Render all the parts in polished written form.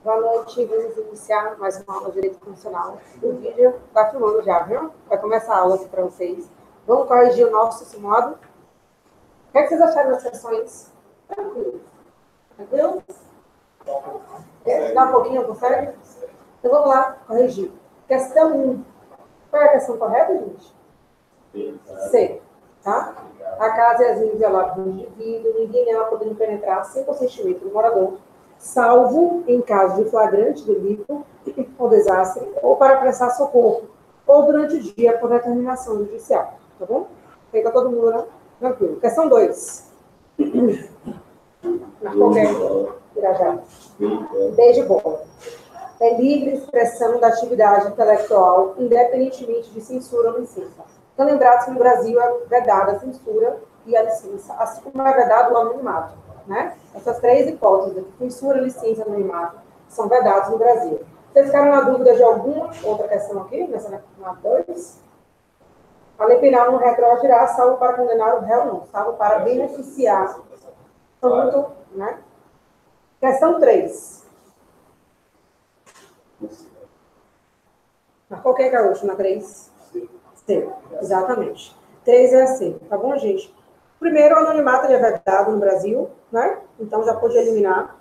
Boa noite, vamos iniciar mais uma aula de Direito Constitucional. O vídeo está filmando já, viu? Vai começar a aula aqui para vocês. Vamos corrigir o nosso simulado. O que é que vocês acharam das sessões? Tranquilo? Dá um pouquinho, consegue? Então vamos lá, corrigir. Questão 1. Qual é a questão correta, gente? C. Tá? A casa e as invioladas do indivíduo, ninguém nela podendo penetrar sem consentimento do morador, salvo em caso de flagrante delito ou desastre, ou para prestar socorro, ou durante o dia por determinação judicial. Tá bom? Fica todo mundo, né? Tranquilo. Questão 2. Marcou quem? Irajá. Desde bola. É livre expressão da atividade intelectual, independentemente de censura ou licença. Então, lembrado que no Brasil é vedada a censura e a licença, assim como é vedado o anonimato. Né? Essas três hipóteses, censura, licença e anonimato, são vedados no Brasil. Vocês ficaram na dúvida de alguma outra questão aqui, nessa na 2? A lei penal não retroagirá, salvo para condenar o réu, não, salvo para beneficiar. Tanto, né? Questão 3. Marcou quem, Gaúcho, na 3? C. Exatamente. 3 é assim, tá bom, gente? Primeiro, o anonimato é vedado no Brasil, né? Então já pode eliminar.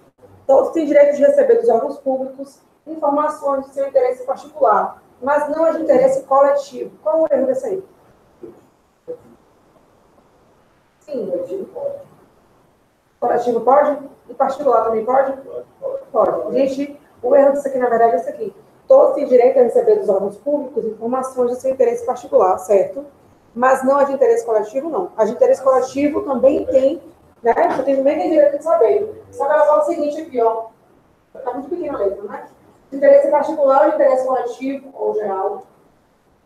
Todos têm direito de receber dos órgãos públicos informações de seu interesse particular, mas não é de interesse coletivo. Qual o erro desse aí? Sim, coletivo pode? E particular também pode? Pode. Gente, o erro disso aqui, na verdade, é esse aqui. Todos têm direito a receber dos órgãos públicos informações de seu interesse particular, certo? Mas não a de interesse coletivo, não. A de interesse coletivo também tem, né? Você também tem direito de saber. Só que ela fala o seguinte aqui, ó. Está muito pequeno mesmo, né? De interesse particular ou de interesse coletivo ou geral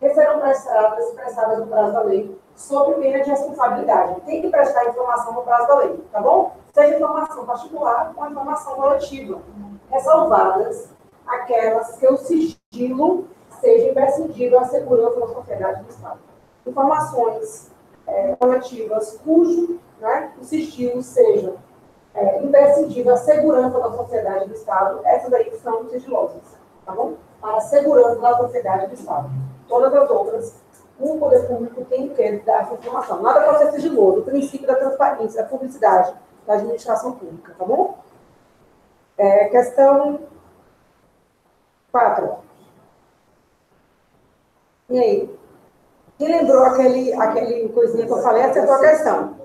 serão prestadas no prazo da lei, sob pena de responsabilidade. Tem que prestar informação no prazo da lei, tá bom? Seja informação particular ou informação coletiva. Ressalvadas aquelas que o sigilo seja imprescindível à segurança da sociedade do Estado. Informações coletivas cujo, né, o sigilo seja imprescindível à segurança da sociedade do Estado, essas aí que são sigilosas, tá bom? Para a segurança da sociedade do Estado. Todas as outras, o poder público tem que dar essa informação. Nada pode ser sigiloso, o princípio da transparência, da publicidade, da administração pública, tá bom? Questão 4. E aí? Quem lembrou aquele coisinha que eu falei, acertou a questão.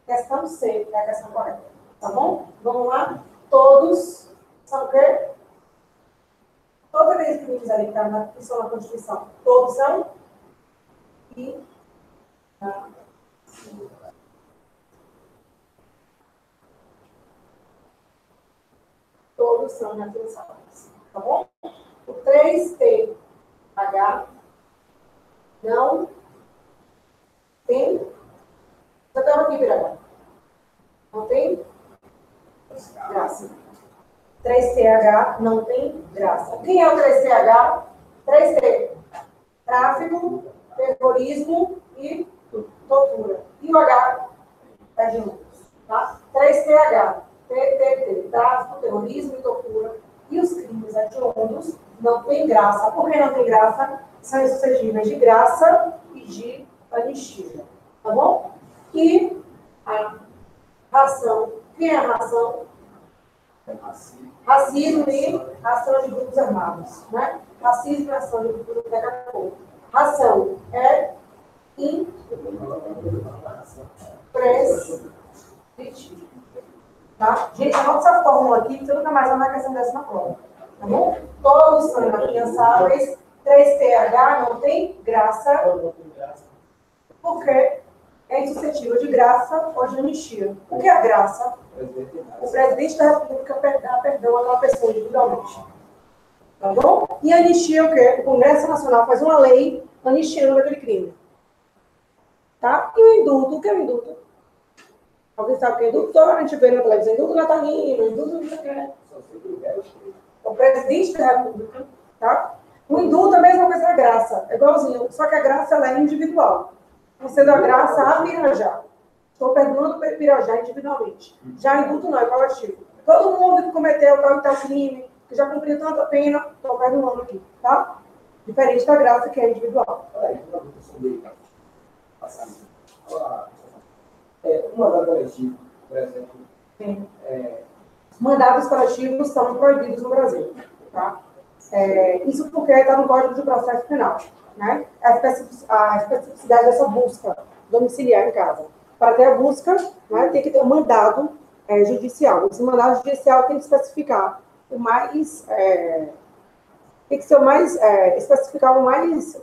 Questão C, é a questão correta. Tá bom? Vamos lá? Todos são o quê? Toda vez que me quiserem estar na Constituição, todos são e todos são reafirmados. Tá bom? O 3TH não tem. Já estamos aqui, Piragá. Não tem graça. 3TH não tem graça. Quem é o 3TH? 3T. Tráfico, terrorismo e tortura. E o H é de juntos. Tá? 3TH. TTT. Tráfico, terrorismo e tortura. E os crimes hediondos não tem graça. Por que não tem graça? São exigíveis de graça e de anistia. Tá bom? E a ração. Quem é a ração? Racismo e ação de grupos armados. Né? Racismo e ação de grupos armados. Ração é imprescritível. Tá? Gente, anota essa fórmula aqui, que você nunca mais vai na questão dessa na prova. Tá bom? Todos são inafiançáveis. 3TH não tem graça. Porque é insuscetível de graça ou de anistia. O que é a graça? O presidente da República dá perdão àquela pessoa individualmente. Tá bom? E anistia é o quê? O Congresso Nacional faz uma lei anistiando aquele crime. Tá? E o indulto? O que é o indulto? Alguém sabe o que é indulto? A gente vê na televisão, indulto natalino, indulto não sei o que. É o presidente da República. Tá? O indulto é a mesma coisa da graça. É igualzinho. Só que a graça ela é individual. Concedendo a graça a Pirajá. Estou perdoando o Pirajá individualmente. Já indulto não, é coletivo. Todo mundo que cometeu tal e tal crime, que já cumpriu tanta pena, estou perdoando aqui, tá? Diferente da graça, que é individual. Um mandado coletivo, por exemplo. Sim. Mandados coletivos estão proibidos no Brasil. Tá? Isso porque está no Código de Processo Penal. Né? A especificidade dessa busca domiciliar em casa. Para ter a busca, né, tem que ter um mandado judicial. Esse mandado judicial tem que especificar o mais... tem que ser o mais... especificar o mais...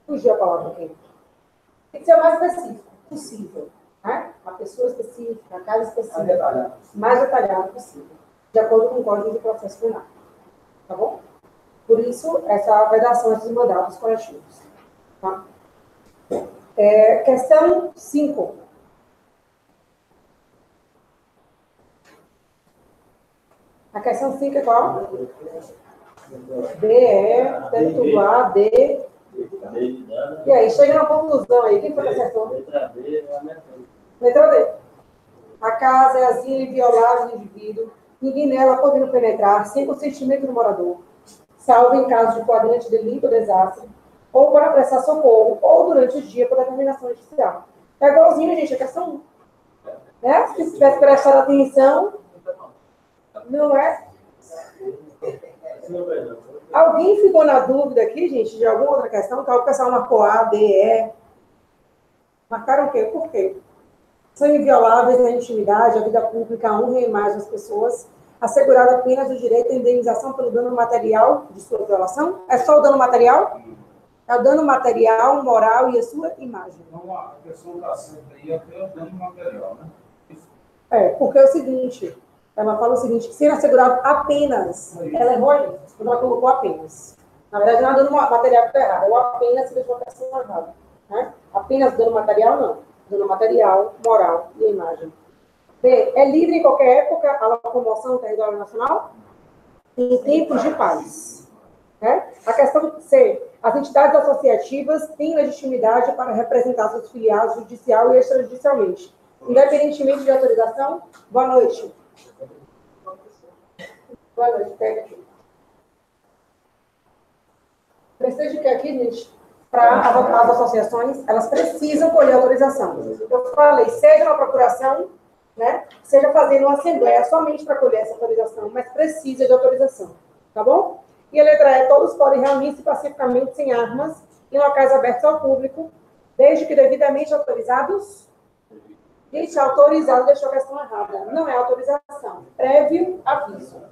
Fugiu a palavra aqui. Tem que ser o mais específico possível. Né? A pessoa específica, a casa específica, mais detalhado possível, de acordo com o Código de Processo Penal. Tá bom? Por isso, essa vedação dos mandados coletivos. Tá? Questão 5. A questão 5 é qual? Deve tudo A, D. E aí, chega na conclusão aí. Quem foi que acertou? Letra D. A casa é asilo inviolável do indivíduo, ninguém nela podendo penetrar, sem consentimento do morador, salvo em caso de flagrante delito ou desastre, ou para prestar socorro, ou durante o dia por determinação judicial. É igualzinho, gente, a questão 1. Né? Se tivesse prestado atenção, não é? Alguém ficou na dúvida aqui, gente, de alguma outra questão? O pessoal marcou A, D, E. Marcaram o quê? Por quê? São invioláveis a intimidade, a vida pública, a honra e a imagem das pessoas, assegurado apenas o direito à indenização pelo dano material de sua violação? É só o dano material? É o dano material, moral e a sua imagem. Então, a pessoa está sempre aí até o dano material, né? Porque é o seguinte, ela fala o seguinte, que sendo assegurado apenas, ela errou aí, quando ela colocou apenas. Na verdade, não é dano material que está errado, é o apenas que deixou a pessoa errada. Né? Apenas dano material, não. Dano material, moral e imagem. B. É livre em qualquer época a locomoção no território nacional? Em tempos de paz. Né? A questão C. As entidades associativas têm legitimidade para representar seus filiados judicial e extrajudicialmente, independentemente de autorização? Boa noite. Boa noite. Pega aqui. Precisa de que aqui, gente? Para as associações, elas precisam colher autorização. Eu falei, seja uma procuração, né, seja fazendo uma assembleia somente para colher essa autorização, mas precisa de autorização, tá bom? E a letra E, todos podem reunir-se pacificamente sem armas em locais abertos ao público, desde que devidamente autorizados. Gente, autorizado deixou a questão errada. Não é autorização, prévio aviso.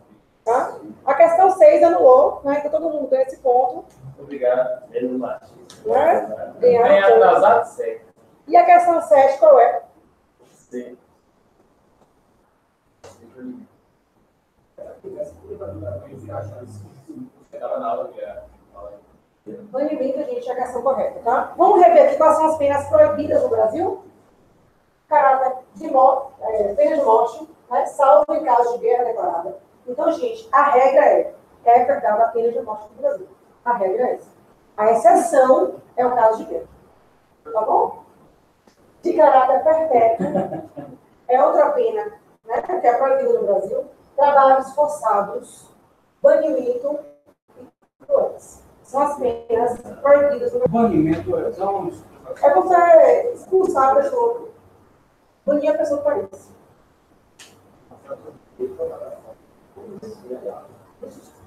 Tá? A questão 6 anulou, né, que todo mundo tem esse ponto. Obrigado, Pedro Martins. Né? Bem atrasado, certo. E a questão 7, qual é? Sim. Banimento, gente, é a questão correta, tá? Vamos rever aqui quais são as penas proibidas no Brasil. Caráter de morte, pena de morte, né? Salvo em caso de guerra declarada. Então, gente, a regra é verdade a pena de morte no Brasil. A regra é essa. A exceção é o caso de guerra. Tá bom? De caráter perpétuo é outra pena, né? Que é proibida no Brasil. Trabalhos forçados, banimento e cruéis. São as penas proibidas no Brasil. Banimento É você expulsar a pessoa. Banir a pessoa do país.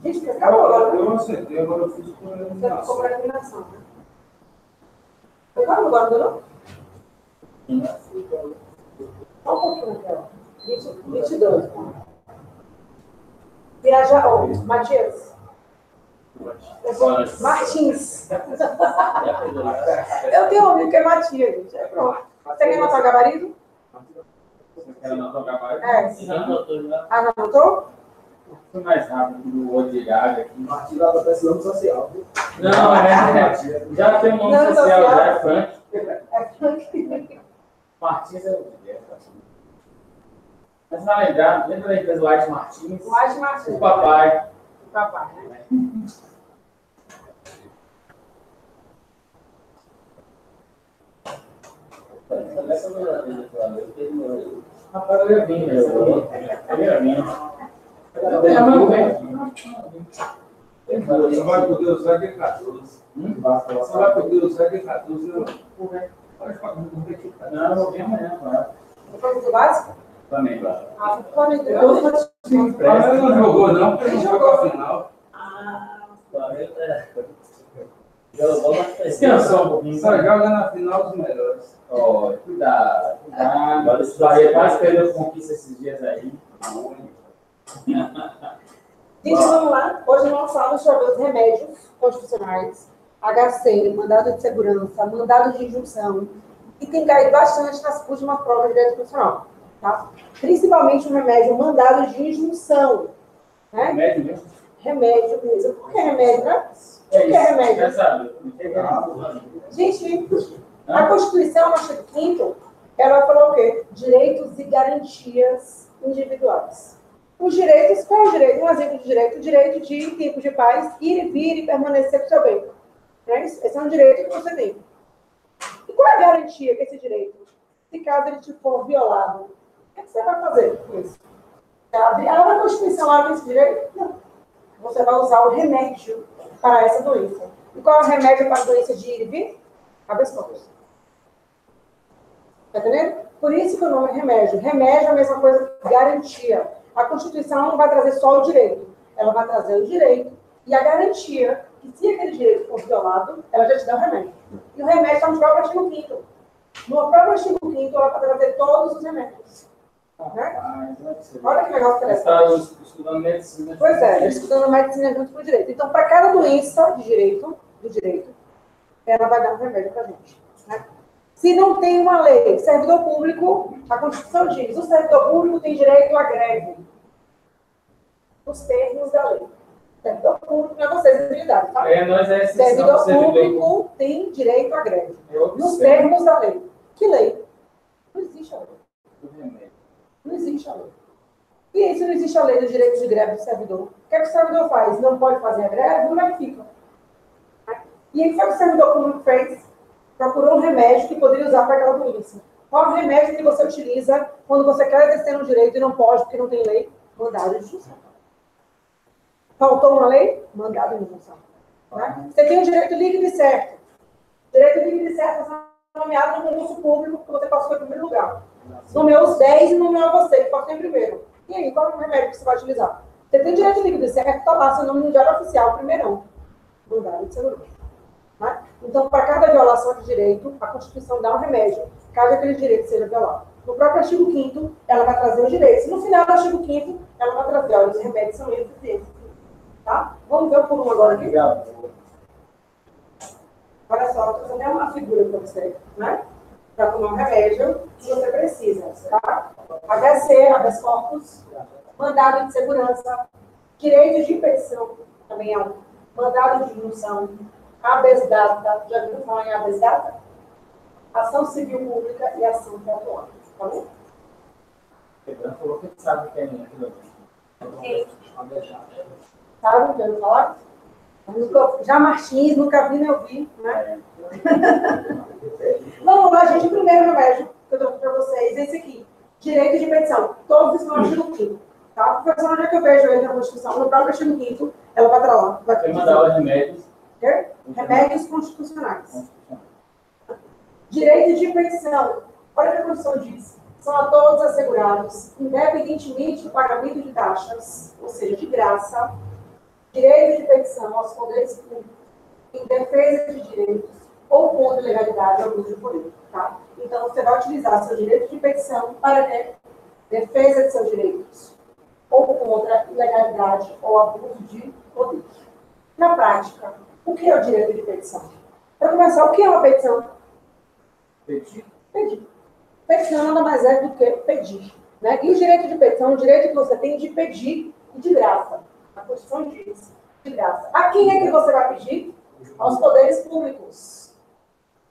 Gente, que acabou agora. Eu acertei, agora eu fiz por eliminação. Você ficou para eliminação, né? Você tá no guarda, não? Só um pouquinho aqui, ó. 22. Viajar, ó. Matias. Martins. Eu tenho um amigo que é Matias, gente. É pronto. Você quer anotar o gabarito? Você quer anotar o gabarito? Ah, não anotou? Foi mais rápido do outro de Gaga aqui. Martins lá está nome social. Não, já tem um nome Não, social, social. já é funk. É funk. Martins é o que é. Mas não lembra da empresa White Martins? White Martins. O papai. O papai, né? Rapaz, eu ia vir, eu ia vir. Só vai poder usar dia 14. Só vai poder usar dia 14. Não, eu vim amanhã com ela. Depois do básico? Também, claro. Ah, Flamengo. Ela não jogou, não, porque não jogou a final. Descansou um pouquinho. Só joga na final dos melhores. Ó, cuidado. Agora isso daí quase perdeu conquista esses dias aí. Gente, vamos lá. Hoje nós vamos sobre os remédios constitucionais, HC, mandado de segurança, mandado de injunção, e tem caído bastante nas últimas provas de direito constitucional, tá? Principalmente o remédio mandado de injunção. Né? Remédio mesmo? Remédio mesmo. Por que remédio, né? Por que remédio? Já sabe. Gente, a Constituição, no artigo 5º, ela falou o quê? Direitos e garantias individuais. Os direitos, qual é o direito? Um exemplo de direito. O direito de, em tempo de paz, ir e vir e permanecer com seu bem. Né? Esse é um direito que você tem. E qual é a garantia que esse direito? Se caso ele te for violado, o que você vai fazer com isso? A Constituição abre esse direito? Não. Você vai usar o remédio para essa doença. E qual é o remédio para a doença de ir e vir? Habeas corpus. Está entendendo? Por isso que o nome é remédio. Remédio é a mesma coisa que garantia. A Constituição não vai trazer só o direito. Ela vai trazer o direito e a garantia que, se aquele direito for violado, ela já te dá o remédio. E o remédio está no próprio artigo 5º. No próprio artigo 5º, ela vai trazer todos os remédios. Né? Olha que legal que está estudando medicina. Pois é, estudando medicina junto com o direito. Então, para cada doença de direito, do direito, ela vai dar um remédio para a gente. Né? Se não tem uma lei, servidor público, a Constituição diz, o servidor público tem direito à greve. Nos termos da lei. Servidor público não é você, sensibilidade, tá? Nós é servidor público tem direito à greve. Nos termos da lei. Que lei? Não existe a lei. Não existe a lei. E se não existe a lei do direito de greve do servidor, o que é que o servidor faz? Não pode fazer a greve? Como é que fica? E aí, o que o servidor público fez? Procurou um remédio que poderia usar para aquela doença. Qual é o remédio que você utiliza quando você quer exercer um direito e não pode, porque não tem lei? Mandado de injunção. Faltou uma lei? Mandado de injunção. Né? Você tem o direito líquido e certo. Direito líquido e certo é nomeado no concurso público que você passou em primeiro lugar. Nomeou os 10 e nomeou você, que passou em primeiro. E aí, qual é o remédio que você vai utilizar? Você tem direito líquido e certo, está lá, seu nome no diário oficial, primeirão. Mandado de segurança. Né? Então, para cada violação de direito, a Constituição dá um remédio, caso aquele direito seja violado. No próprio artigo 5º, ela vai trazer os direitos. No final do artigo 5º, ela vai trazer, olha, os remédios são esses e esses. Tá? Vamos ver um por um agora aqui. Olha só, eu vou até uma figura para você, né? Para tomar um remédio que você precisa, tá? HC, habeas corpus, mandado de segurança, direito de impedição, também é um mandado de injunção, habeas data, já viu falar em habeas data? Ação civil pública e ação contratual, tá bom? Pedro falou que sabe o que é aquilo. Sabe o que eu vou falar? Já Martins, nunca vi nem ouvi, né? Vamos lá, gente. O primeiro remédio que eu dou para vocês é esse aqui. Direito de petição. Todos estão no artigo 5º. Tá? Professor, onde é que eu vejo ele na Constituição? No próprio artigo 5º, ela vai para lá. Vai mandar os remédios. Remédios constitucionais. Direito de petição. Olha o que a Constituição diz. São a todos assegurados, independentemente do pagamento de taxas, ou seja, de graça, direito de petição aos poderes públicos, em defesa de direitos ou contra a ilegalidade ou abuso de poder. Tá? Então, você vai utilizar seu direito de petição para defesa de seus direitos ou contra a ilegalidade ou abuso de poder. Na prática, o que é o direito de petição? Para começar, o que é uma petição? Pedir. Pedir. Petição nada mais é do que pedir. Né? E o direito de petição é o direito que você tem de pedir e de graça. A Constituição diz de graça. A quem é que você vai pedir? Aos poderes públicos.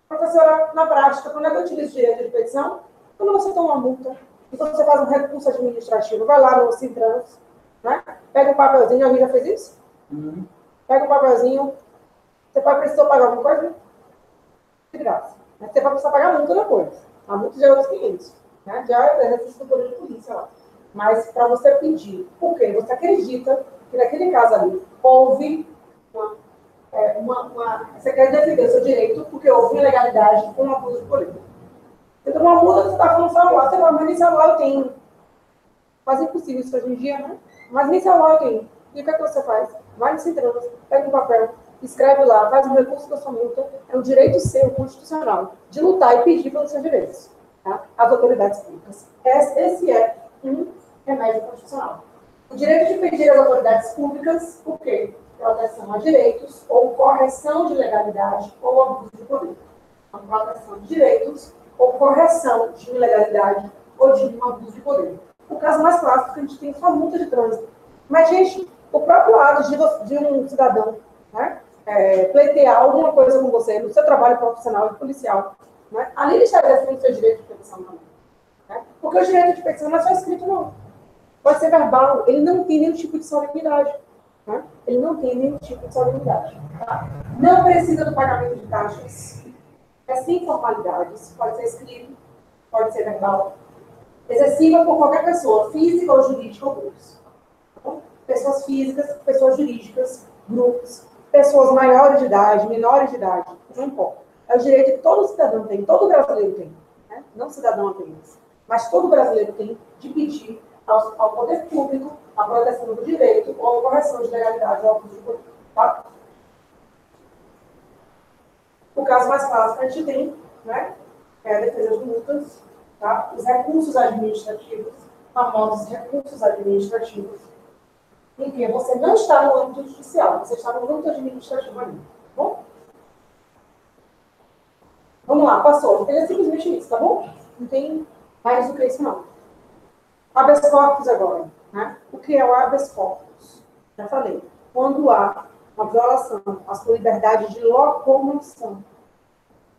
Professora, na prática, quando é que eu utilizo o direito de petição? Quando você toma uma multa e você faz um recurso administrativo, vai lá no Sintrans, né? Pega um papelzinho, alguém já fez isso? Pega um papelzinho, você precisou pagar alguma coisa? De graça. Mas você vai precisar pagar a multa depois. A multa já é outros 500. Né? Já é exercício do poder de polícia lá. mas para você pedir, porque você acredita que naquele caso ali houve você quer defender o seu direito porque houve ilegalidade com um abuso de poder. Você toma uma multa, você está falando celular, você vai, mas nem celular eu tenho. Quase impossível isso hoje em dia, né? Mas nem celular eu tenho. E o que é que você faz? Vai no Centrão, pega um papel, escreve lá, faz um recurso da sua multa. É um direito seu, constitucional, de lutar e pedir pelos seus direitos. Tá? As autoridades públicas. Esse é um remédio constitucional. O direito de pedir às autoridades públicas, por quê? Proteção a direitos, ou correção de legalidade, ou abuso de poder. Então, proteção de direitos, ou correção de ilegalidade, ou de um abuso de poder. O caso mais clássico que a gente tem só multa de trânsito. Mas, gente, o próprio ato de um cidadão, né, pleitear alguma coisa com você, no seu trabalho profissional e policial, né, ali ele estabelece o seu direito de petição também. Né? Porque o direito de petição não é só escrito, não. Pode ser verbal, ele não tem nenhum tipo de solenidade. Né? Ele não tem nenhum tipo de solenidade. Tá? Não precisa do pagamento de taxas. É sem formalidades. Pode ser escrito, pode ser verbal. Exercível por qualquer pessoa, física ou jurídica ou grupos. Tá? Pessoas físicas, pessoas jurídicas, grupos, pessoas maiores de idade, menores de idade, não importa. É o direito que todo cidadão tem, todo brasileiro tem. Né? Não cidadão apenas. Mas todo brasileiro tem de pedir ao poder público a proteção do direito ou a correção de legalidade ao abuso de poder. Tá? O caso mais clássico que a gente tem, né, é a defesa de multas, tá? Os recursos administrativos, famosos recursos administrativos, em que você não está no âmbito judicial, você está no âmbito administrativo ali. Tá bom? Vamos lá, passou. Ele é simplesmente isso, tá bom? Não tem mais do que isso, não. Habeas corpus agora. Né? O que é o habeas corpus? Já falei. Quando há uma violação à sua liberdade de locomoção,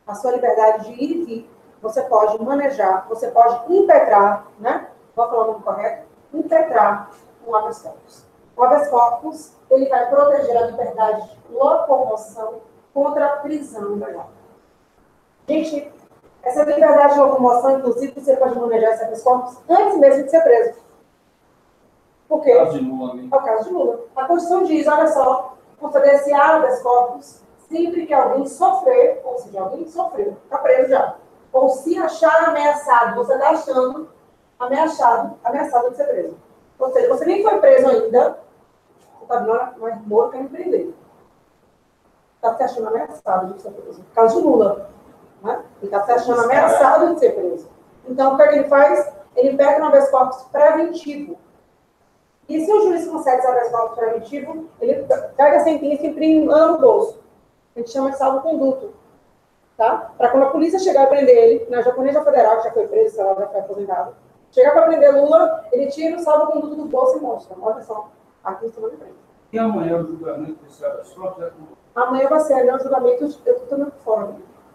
à sua liberdade de ir e vir, você pode manejar, você pode impetrar, né? Vou falar o nome correto? Impetrar um habeas corpus. O habeas corpus, ele vai proteger a liberdade de locomoção contra a prisão ilegal. Gente, essa liberdade de locomoção, inclusive, você pode manejar esse habeas corpus antes mesmo de ser preso. Por quê? É o caso de Lula, né? É o caso de Lula. A Constituição diz, olha só, conceder esse habeas corpus sempre que alguém sofrer, ou seja, alguém sofreu, está preso já, ou se achar ameaçado, você está achando ameaçado de ser preso. Ou seja, você nem foi preso ainda, você está vendo, mas Moro quer me prender. Está se achando ameaçado de ser preso. No caso de Lula. Né? Ele está se achando ameaçado de ser preso. Então, o que ele faz? Ele pega um habeas corpus preventivo. E se o juiz concede esse habeas corpus preventivo, ele pega a sentença e imprime no bolso. A gente chama de salvo-conduto. Tá? Para quando a polícia chegar a prender ele, na japonesa federal, que já foi preso, ela já foi aposentada, chegar para prender Lula, ele tira o salvo-conduto do bolso e mostra. Olha só, aqui em cima de frente. E amanhã o julgamento desse habeas corpus? Amanhã vai ser o julgamento, eu estou no fora.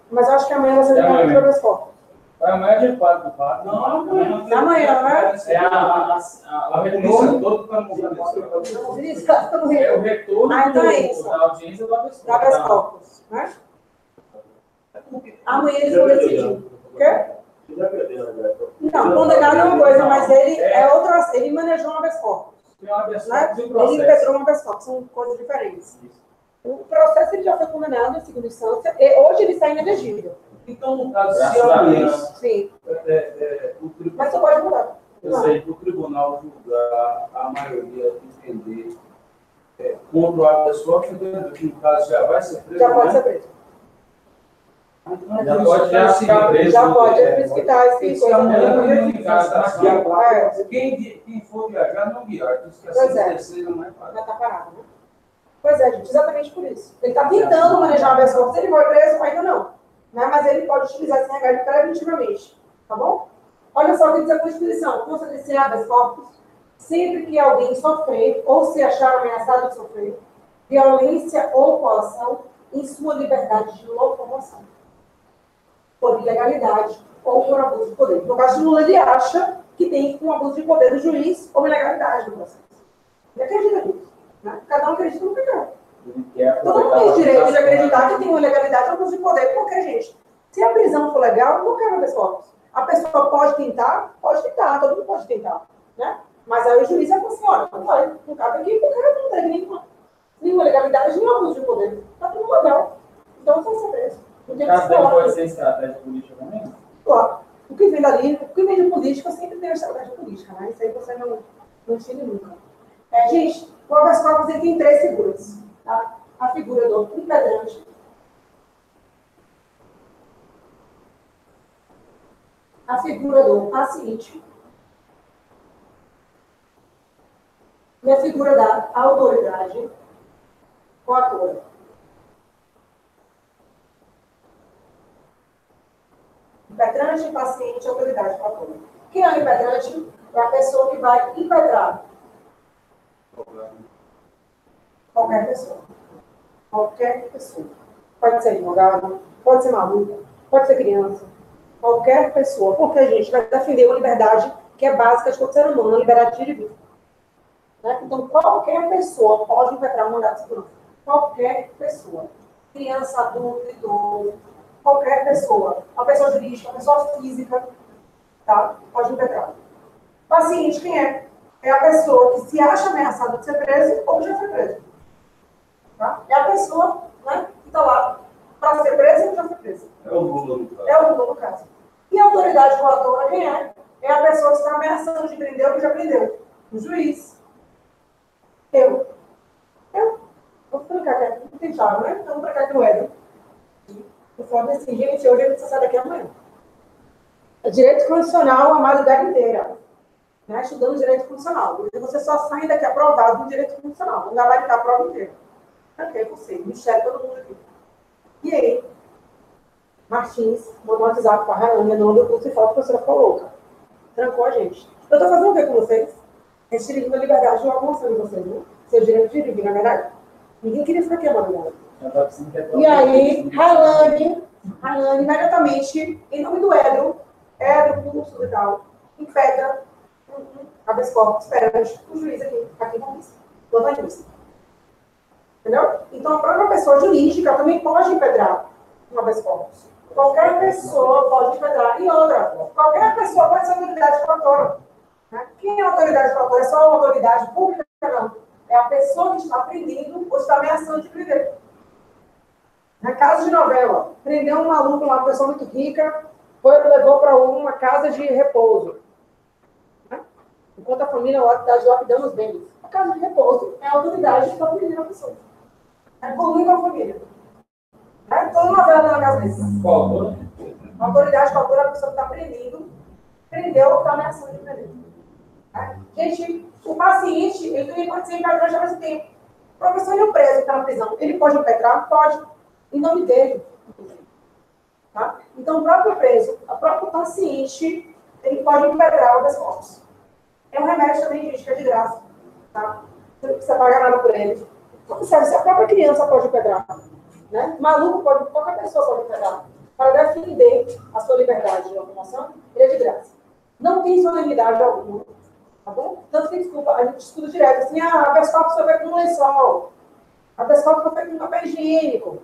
Mas eu acho que amanhã vai ser o julgamento do habeas corpus. Amanhã é dia 4 do 4. Não, amanhã. Amanhã, né? É A reunião toda para mudar É o retorno então é isso. da audiência do habeas Do habeas corpus, né? Amanhã eles vão decidir. O quê? Não, condenado é uma coisa, mas ele é outra. Ele manejou um habeas corpus. Tem um habeas Né? corpus e um Ele processo. impetrou um habeas corpus, são coisas diferentes. O processo ele já foi condenado em segunda instância, e hoje ele está inelegível. Então, no caso, Graças se a amanhã Sim, o tribunal, mas você pode mudar. eu sei que o tribunal julgar a maioria entender contra o habeas corpus, que no caso já vai ser preso. Já pode ser preso. Já pode ficar preso. Já pode, é por isso que está Se esse amanhã coisa. não em casa, quem for viajar, não viaja. Por isso que Pois é. a terceira não é para. Já está parado, né? Pois é, gente, exatamente por isso. Ele está tentando manejar o habeas corpus, ele foi preso, ainda não. Né? Mas ele pode utilizar esse remédio preventivamente. Tá bom? Olha só o que diz a Constituição. Conceder esse habeas corpus sempre que alguém sofrer ou se achar ameaçado de sofrer violência ou coação em sua liberdade de locomoção, por ilegalidade ou por abuso de poder. No caso de Lula, ele acha que tem um abuso de poder do juiz ou ilegalidade no processo. Ele acredita nisso. Né? Cada um acredita no que quer. Todo mundo tem direito de acreditar que tem uma ilegalidade ou abuso de poder, porque, gente, se a prisão for legal, não quero habeas corpus. A pessoa pode tentar, todo mundo pode tentar. Né? Mas aí o juiz vai falar assim, olha, não vai, não cabe aqui, porque não tem nenhuma legalidade, nenhum abuso de poder. Está tudo legal. Então, vai ser preso. Não tem que Caso se dele falar. pode ser estratégia política também? Claro. O que vem dali, o que vem de política, sempre tem a estratégia política, né? Isso aí você não tira nunca. Gente, o habeas corpus ele tem 3 figuras. Tá? A figura do impedrante, a figura do paciente e a figura da autoridade coatora. Impetrante, paciente, autoridade coatora. Quem é o impetrante? É a pessoa que vai impetrar. Qualquer pessoa. Qualquer pessoa. Pode ser advogado, pode ser maluco, pode ser criança. Qualquer pessoa. Porque a gente vai defender uma liberdade que é básica de todo ser humano, uma liberdade de vida. Né? Então, qualquer pessoa pode impetrar um mandado de segurança. Qualquer pessoa. Criança, adulto, idoso. Qualquer pessoa. Uma pessoa jurídica, uma pessoa física. Tá? Pode impetrar. Paciente, quem é? É a pessoa que se acha ameaçada de ser preso ou já foi preso. Tá? É a pessoa, né, que está lá para ser presa ou já foi presa. É o Lula no caso. É o Lula no caso. E a autoridade coatora, quem é? É a pessoa que está ameaçando de prender ou que já prendeu. O juiz. Eu. Vou explicar aqui. Não tem chave, né? Então, vou explicar aqui no Edro. Eu falo assim, gente, hoje eu preciso sair daqui amanhã. É direito constitucional a madrugada inteira. Né? Estudando direito constitucional. Você só sai daqui aprovado no direito constitucional. Não vai ficar a prova inteira. Ok, você. Michele, todo mundo aqui. E aí? Martins, mandou um WhatsApp para a Rainha, não deu curso e fala que a professora ficou louca. Trancou a gente. Eu estou fazendo o que com vocês? Restringindo a liberdade de locomoção de vocês, né? Seu direito de dirigir, na verdade. Ninguém queria ficar aqui, mano. E aí, Ralane, imediatamente, em nome do Edro, curso e tal, impedra habeas corpus perante o juiz aqui com isso. Entendeu? Então, a própria pessoa jurídica também pode impedrar um habeas corpus. Qualquer pessoa pode impedrar. E outra, qualquer pessoa pode ser autoridade coatora. Né? Quem é autoridade coatora? É só uma autoridade pública? Não. É a pessoa que está prendendo ou está ameaçando de prender. Na casa de novela, prendeu um maluco, uma pessoa muito rica, levou para uma casa de repouso. Né? Enquanto a família lá está lapidando os bens. A casa de repouso é a autoridade que está prendendo a pessoa. É polui com a família. É toda novela na casa dele. Qual? A autoridade coatora é a pessoa que está prendeu ou está ameaçando de prender. É? Gente, o paciente, ele também pode ser impedrante ao mesmo tempo. O professor e o preso que está na prisão, ele pode impedrar? Pode. Em nome dele. Tá? Então, o próprio preso, o próprio paciente, ele pode impedrar o habeas corpus. É um remédio também, gente, que é de graça. Tá? Você não precisa pagar nada por ele. Observe, se a própria criança pode impedrar. Né? Maluco pode, qualquer pessoa pode impedrar. Para defender a sua liberdade de locomoção, ele é de graça. Não tem solenidade alguma. Tá bom? Tanto que, desculpa, a gente estuda direto assim, habeas corpus foi feito no lençol. Habeas corpus foi feito no papel higiênico.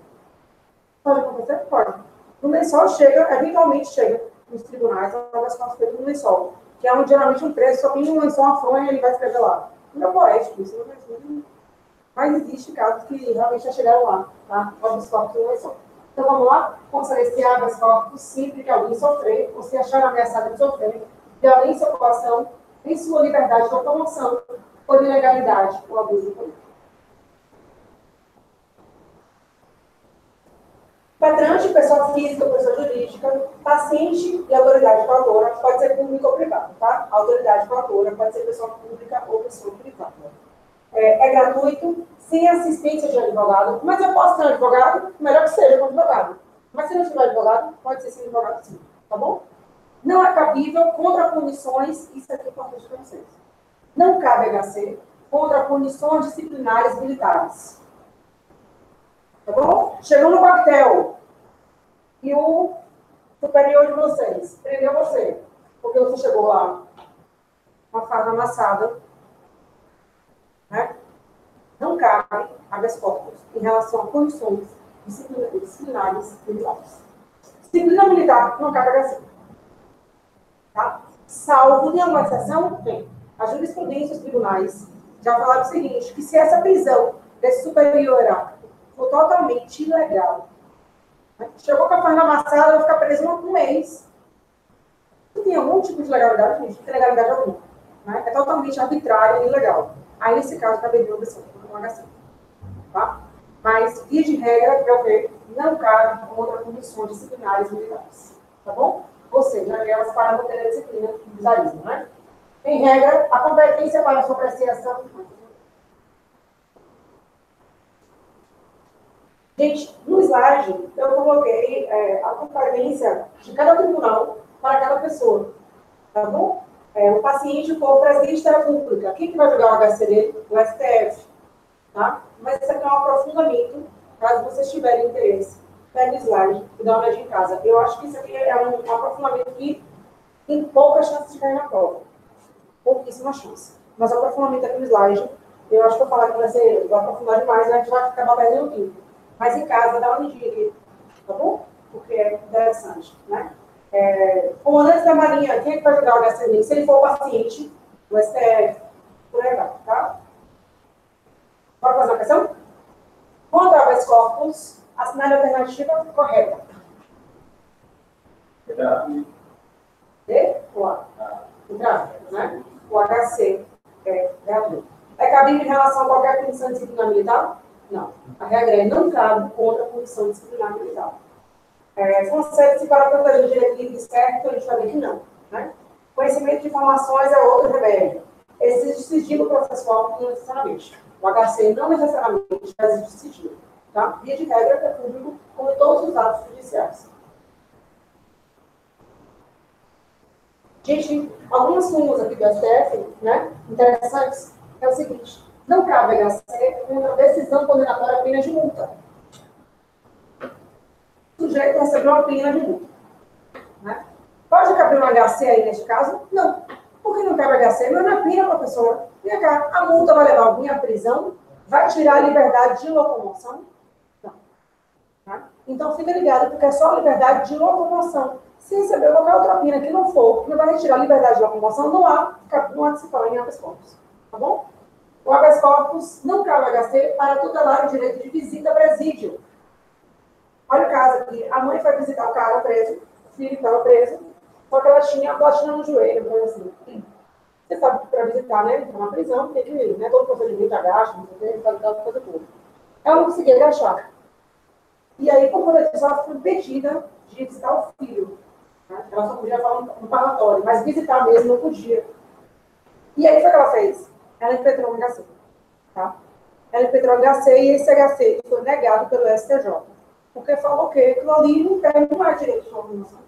Pode acontecer? Pode. No lençol chega, eventualmente chega nos tribunais, a habeas corpus feito no lençol. Que é onde geralmente um preso só tem um lençol, uma fronha e ele vai escrever lá. Não é poético, isso não é. Mas existe casos que realmente já chegaram lá, tá? Habeas corpus no lençol. Então vamos lá? Como silenciar habeas corpus sempre que alguém sofrer, ou se achar ameaçado de sofrer, violência ou coação, em sua liberdade de locomoção, por ilegalidade ou abuso de poder. Pedrante, pessoa física, pessoa jurídica, paciente e autoridade coatora, pode ser público ou privado, tá? Autoridade coatora pode ser pessoa pública ou pessoa privada. É gratuito, sem assistência de advogado, mas eu posso ter um advogado, melhor que seja com advogado. Mas se não tiver advogado, pode ser sem advogado sim, tá bom? Não é cabível contra punições, isso aqui é importante para vocês. Não cabe HC contra punições disciplinares militares. Tá bom? Chegou no quartel e o superior de vocês prendeu você, porque você chegou lá com a farda amassada, né? Não cabe habeas corpus em relação a punições disciplinares militares. Disciplina militar não cabe HC. Tá? Salvo nenhuma exceção, tem. A jurisprudência dos tribunais já falaram o seguinte, que se essa prisão desse superior hierárquico for totalmente ilegal, né? Chegou com a perna amassada, vai ficar preso um mês. Não tem algum tipo de legalidade, gente, não tem legalidade alguma. Né? É totalmente arbitrário e ilegal. Aí, nesse caso, caberia uma pessoa com HC. Tá? Mas, via de regra, é o quê? Não cabe contra condições disciplinares militares. Tá bom? Ou seja, elas para manter a disciplina do militarismo, né? Em regra, a competência para a sua apreciação. Gente, no slide, eu coloquei a competência de cada tribunal para cada pessoa. Tá bom? O paciente for o presidente da República. Quem que vai jogar o HC dele? O STF. Tá? Mas isso aqui é um aprofundamento, caso vocês tiverem interesse. Pega o slide e dá uma olhadinha em casa. Eu acho que isso aqui é um aprofundamento que tem pouca chance de cair na prova. Pouquíssima chance. Mas o aprofundamento aqui no slide, eu acho que eu falar que vai aprofundar demais, a gente vai acabar perdendo tempo. Mas em casa, dá uma olhadinha aqui. Tá bom? Porque é interessante, né? Comandante da Marinha, quem é que vai jogar o HC dele? Se ele for o paciente, o STF, por aí vai, tá? Bora fazer uma questão? Quanto ao habeas corpus, assinale a alternativa correta. D ou A? Né? O HC é reator. É cabível em relação a qualquer punição disciplinar militar? Não. A regra é não cabe contra a punição disciplinar militar. Consegue-se para proteger o direito livre e certo, a gente vai ver que não. Né? Conhecimento de informações é outro remédio. Existe sigilo processual não necessariamente. O HC não necessariamente existe sigilo. Tá? Via de regra, é público, como todos os atos judiciais. Gente, algumas súmulas aqui do STF, né, interessantes, é o seguinte: não cabe HC contra decisão condenatória a pena de multa. O sujeito recebeu uma pena de multa. Né? Pode caber um HC aí neste caso? Não. Por que não cabe HC? Não é na pena, professora. Vem cá, a multa vai levar alguém à prisão? Vai tirar a liberdade de locomoção? Não. Tá? Então, fica ligado, porque é só a liberdade de locomoção. Se receber qualquer outra pena que não for, que não vai retirar a liberdade de locomoção, não há de se falar em habeas corpus. Tá bom? O habeas corpus não cabe HC para tutelar o direito de visita a presídio. Olha o caso aqui. A mãe foi visitar o cara preso, o filho estava preso, só que ela tinha a platina no joelho, então assim. Você sabe que para visitar, né? Entrar na prisão, tem que, né? Todo procedimento agacha, não sei o que, tal, coisa toda. Ela não conseguia agachar. E aí, por conta disso, ela foi impedida de visitar o filho. Né? Ela só podia falar no parlatório, mas visitar mesmo não podia. E aí, o que ela fez? Ela impetrou um HC. Tá? Ela impetrou um HC e esse HC foi negado pelo STJ. Porque falou que aquilo ali não é direito de locomoção.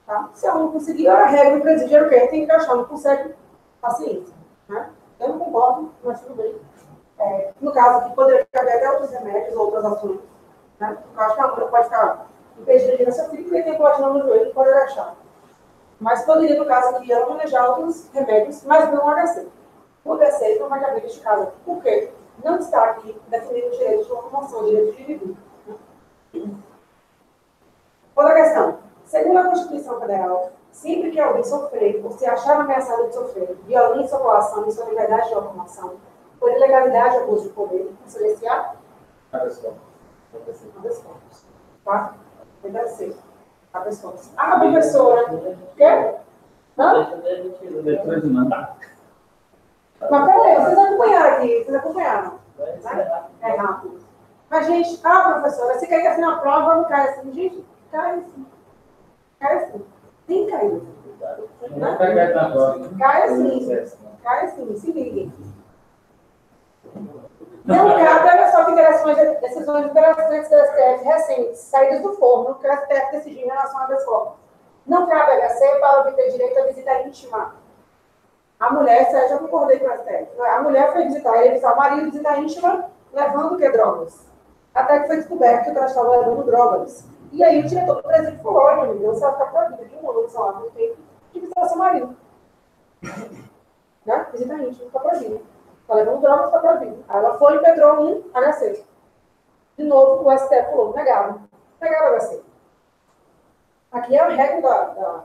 Tá? Se ela não conseguir, a regra do presídio era o quê? Tem que achar, não consegue, paciência. Né? Eu não concordo, mas tudo bem. No caso aqui, poderia caber até outros remédios, outras ações. Né? Eu acho que a mãe pode ficar impedida de ir nessa filha, porque tem platina no joelho, não pode agachar. Mas poderia, no caso aqui, ela manejar outros remédios, mas não o HC. O HC não vai caber neste caso. Por quê? Não está aqui definido o direito de locomoção, o direito de viver. Outra questão. Segundo a Constituição Federal, sempre que alguém sofrer ou se achar ameaçado de sofrer violência ou coação em sua liberdade de locomoção, por ilegalidade ou abuso de poder, silenciar? Habeas corpus. Tá? Deve ser. Habeas corpus. Ah, professora. Quê? Hã? Depois de mandar. Mas peraí, vocês acompanharam aqui, vocês acompanharam. Né? É rápido. Mas, gente, professora, se cair assim na prova, não cai assim. Gente, cai assim. Cai assim. Tem que cair. Né? Cai assim. Cai assim, se liguem. Não cabe, olha só que decisões interessantes do STF recentes, saídas do forno, que o STF decidiu em relação a habeas corpus. Não cabe HC para obter direito à visita íntima. A mulher, eu já concordei com o STF. A mulher foi visitar ele, visitar o marido, visita íntima, levando o que? Drogas. Até que foi descoberto que ela estava levando drogas. E aí o diretor do presídio falou: olha, meu Deus, você vai ficar proibido de um ano, sei lá, não tem de visitar seu marido. Né? Visita íntima, está proibido. Está levando drogas, está proibido. Aí ela foi e impetrou um HC. De novo, o STF falou: negaram. Negaram o HC. Aqui é a regra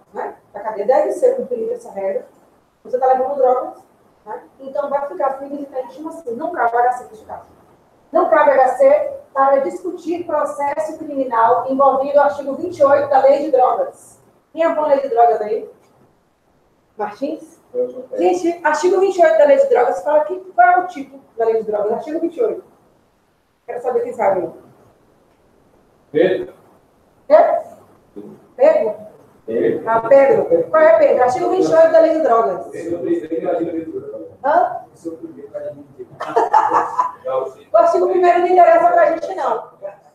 da cadeia. Deve ser cumprida essa regra. Você está levando drogas, Né? Então, vai ficar fim de legítimo assim. Não cabe HC neste caso. Não cabe HC para discutir processo criminal envolvendo o artigo 28 da Lei de Drogas. Quem é bom Lei de Drogas aí? Martins? Gente, artigo 28 da Lei de Drogas fala que qual é o tipo da Lei de Drogas? Artigo 28. Quero saber quem sabe. Pedro? Pedro? Ah, Pedro. Qual é, Pedro? Artigo 28 da Lei de Drogas. Hã? O artigo 1º não interessa para a gente, não.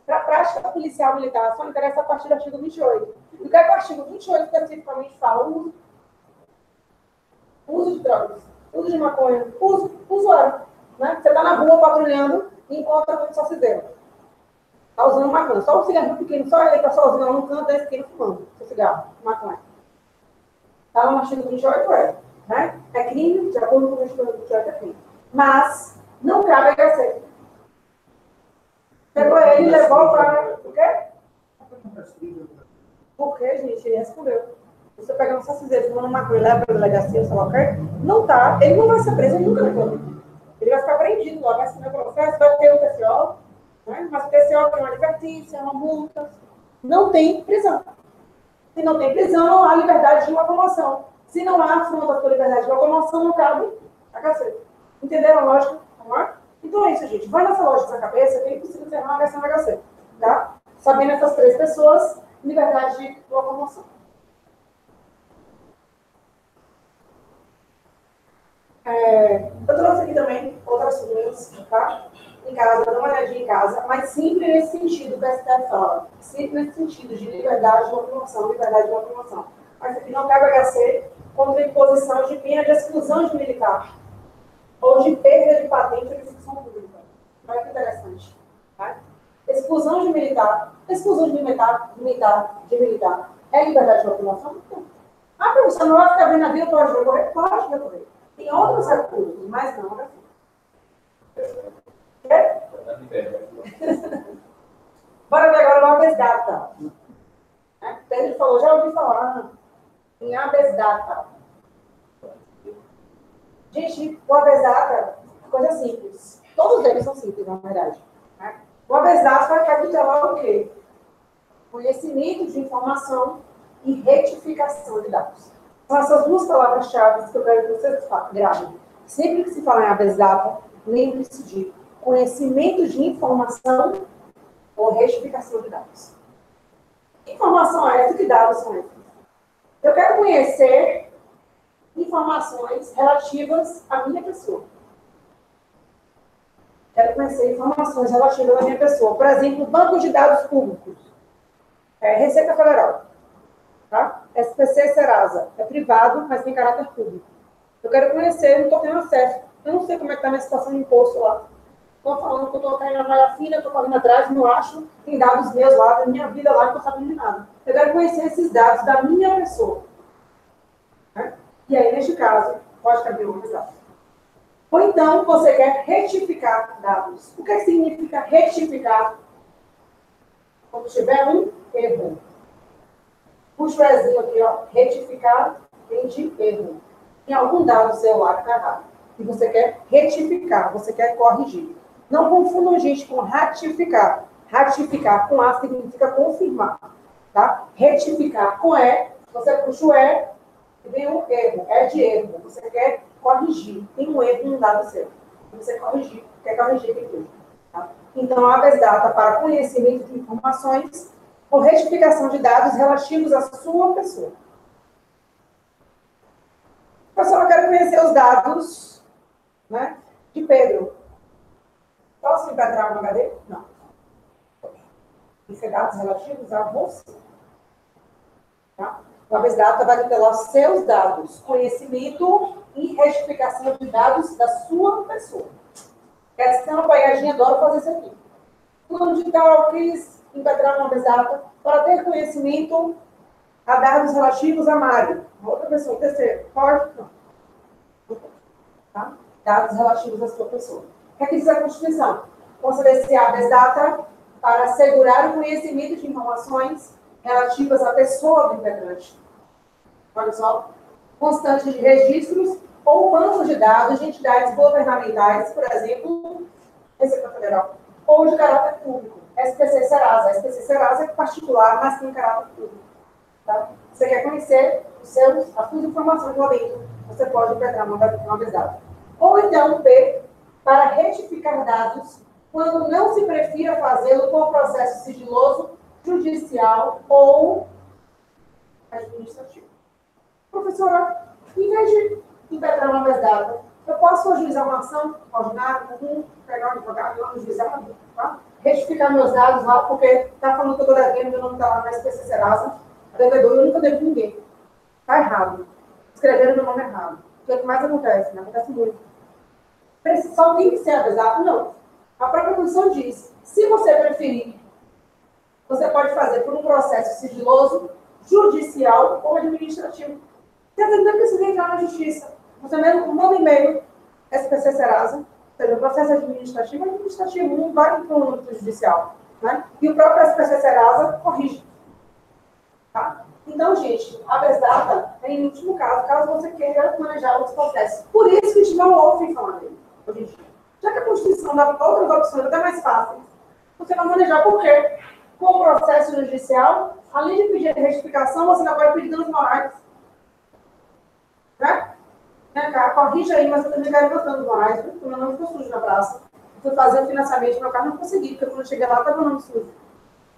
Para a prática policial militar, só interessa a partir do artigo 28. E o que é que o artigo 28 especificamente fala? Uso de drogas, uso de maconha, usuário. Né? Você está na rua patrulhando e encontra com só cigarro. Está usando maconha. Só um cigarro pequeno, só ele está sozinho num canto da esquina fumando seu cigarro, maconha. Está no artigo 28, né? É crime, de acordo com o artigo 28 é crime. Mas não cabe HC. Pegou ele e levou para... O quê? Por quê, gente? Ele respondeu. Você pega um saciseiro, fumando maconha, leva para a delegacia, sei lá o quê, não tá, ele não vai ser preso, ele nunca vai ter. Ele vai ficar prendido lá, vai assinar o processo, vai ter o TCO, né? Mas o TCO tem uma advertência, uma multa. Não tem prisão. Se não tem prisão, não há liberdade de locomoção. Se não há afronta à sua liberdade de locomoção, não cabe HC. Entenderam a lógica? Então é isso, gente. Vai nessa lógica na cabeça, que é impossível ter uma versão HC. Tá? Sabendo essas três pessoas, liberdade de locomoção. Eu trouxe aqui também outras coisas, tá? Em casa, dá uma olhadinha em casa, mas sempre nesse sentido que a STF fala. Sempre nesse sentido de liberdade de locomoção, liberdade de locomoção. Mas aqui não cabe HC contra a imposição de pena de exclusão de militar ou de perda de patente de execução pública. Olha que interessante. Tá? Exclusão de militar é liberdade de locomoção? Não. Ah, professor, não vai ficar vendo a vida, pode recorrer? Pode recorrer. Tem outros recursos, mas não assim. Bora ver agora o habeas data. Pedro falou, já ouvi falar em habeas data. Gente, o habeas data é coisa simples. Todos eles são simples, na verdade. O habeas data vai capitular o quê? Conhecimento de informação e retificação de dados. São essas duas palavras-chave que eu quero que vocês gravem. Sempre que se fala em habeas data, lembre-se de conhecimento de informação ou retificação de dados. Que informação é essa? Que dados são esses? Eu quero conhecer informações relativas à minha pessoa. Quero conhecer informações relativas à minha pessoa. Por exemplo, banco de dados públicos. Receita Federal. Tá? SPC Serasa. É privado, mas tem caráter público. Eu quero conhecer, não estou tendo acesso. Eu não sei como é que está a minha situação de imposto lá. Estou falando que eu estou caindo na malha fina, estou correndo atrás, não acho. Tem dados meus lá, da minha vida lá, não estou sabendo de nada. Eu quero conhecer esses dados da minha pessoa. Né? E aí, neste caso, pode caber um exato. Ou então, você quer retificar dados. O que significa retificar? Quando tiver um erro. Puxa o Ezinho aqui, ó. Retificar, tem de erro. Tem algum dado seu lá que está errado. E você quer retificar, você quer corrigir. Não confundam, gente, com ratificar. Ratificar com A significa confirmar. Tá? Retificar com E, você puxa o E e vem um erro. É de erro. Você quer corrigir. Tem um erro em um dado seu. Você quer corrigir aquilo. Tá? Então, habeas data para conhecimento de informações ou retificação de dados relativos à sua pessoa. Professor, eu quero conhecer os dados, né, de Pedro. Posso encontrar no HD? Não. Tem que ser dados relativos a você. Tá? O habeas data vai tutelar seus dados, conhecimento e retificação de dados da sua pessoa. Quer ser uma pegadinha, adoro fazer isso aqui. Fulano de tal quis impetrar uma habeas data para ter conhecimento a dados relativos a Mário. Outra pessoa, terceiro. Pode? Não. Tá? Dados relativos à sua pessoa. O que é que diz a Constituição? Conceder esse habeas data para assegurar o conhecimento de informações relativas à pessoa do integrante. Olha só. Constante de registros ou bancos de dados de entidades governamentais, por exemplo, Receita Federal, ou de caráter público, SPC Serasa. SPC Serasa é particular, mas tem caráter público. Tá? Você quer conhecer as suas informações lá dentro, você pode pegar uma vez dada. Ou então, B, para retificar dados, quando não se prefira fazê-lo por processo sigiloso, judicial ou administrativo. Professora, em vez de impetrar uma vez dada, eu posso ajuizar uma ação ordinária, comum, pegar um advogado e ajuizar, tá? Retificar meus dados lá, porque está falando que eu estou devendo, meu nome está lá na SPC Serasa, devedor, eu nunca devo ninguém. Está errado. Escreveram meu nome errado. O que mais acontece? Né? Acontece muito. Só tem que ser avisado? Não. A própria Constituição diz, se você preferir, você pode fazer por um processo sigiloso, judicial ou administrativo. Você não precisa entrar na justiça. Você mesmo manda e-mail, SPC Serasa, ou seja, o processo administrativo não vai para o âmbito judicial. Né? E o próprio SPC Serasa corrige. Tá? Então, gente, a habeas data é em último caso você queira manejar outros processos. Por isso que a gente não ouve falar dele, hoje em dia. Já que a Constituição dá outras opções até mais fáceis, você vai manejar por quê? Com o processo judicial, além de pedir a retificação, você ainda pode pedir danos morais. Né? Corrija aí, mas eu também quero meus danos morais, porque meu nome ficou sujo na praça. Eu fui fazer o financiamento do meu carro, não consegui, porque quando eu cheguei lá, estava meu nome sujo.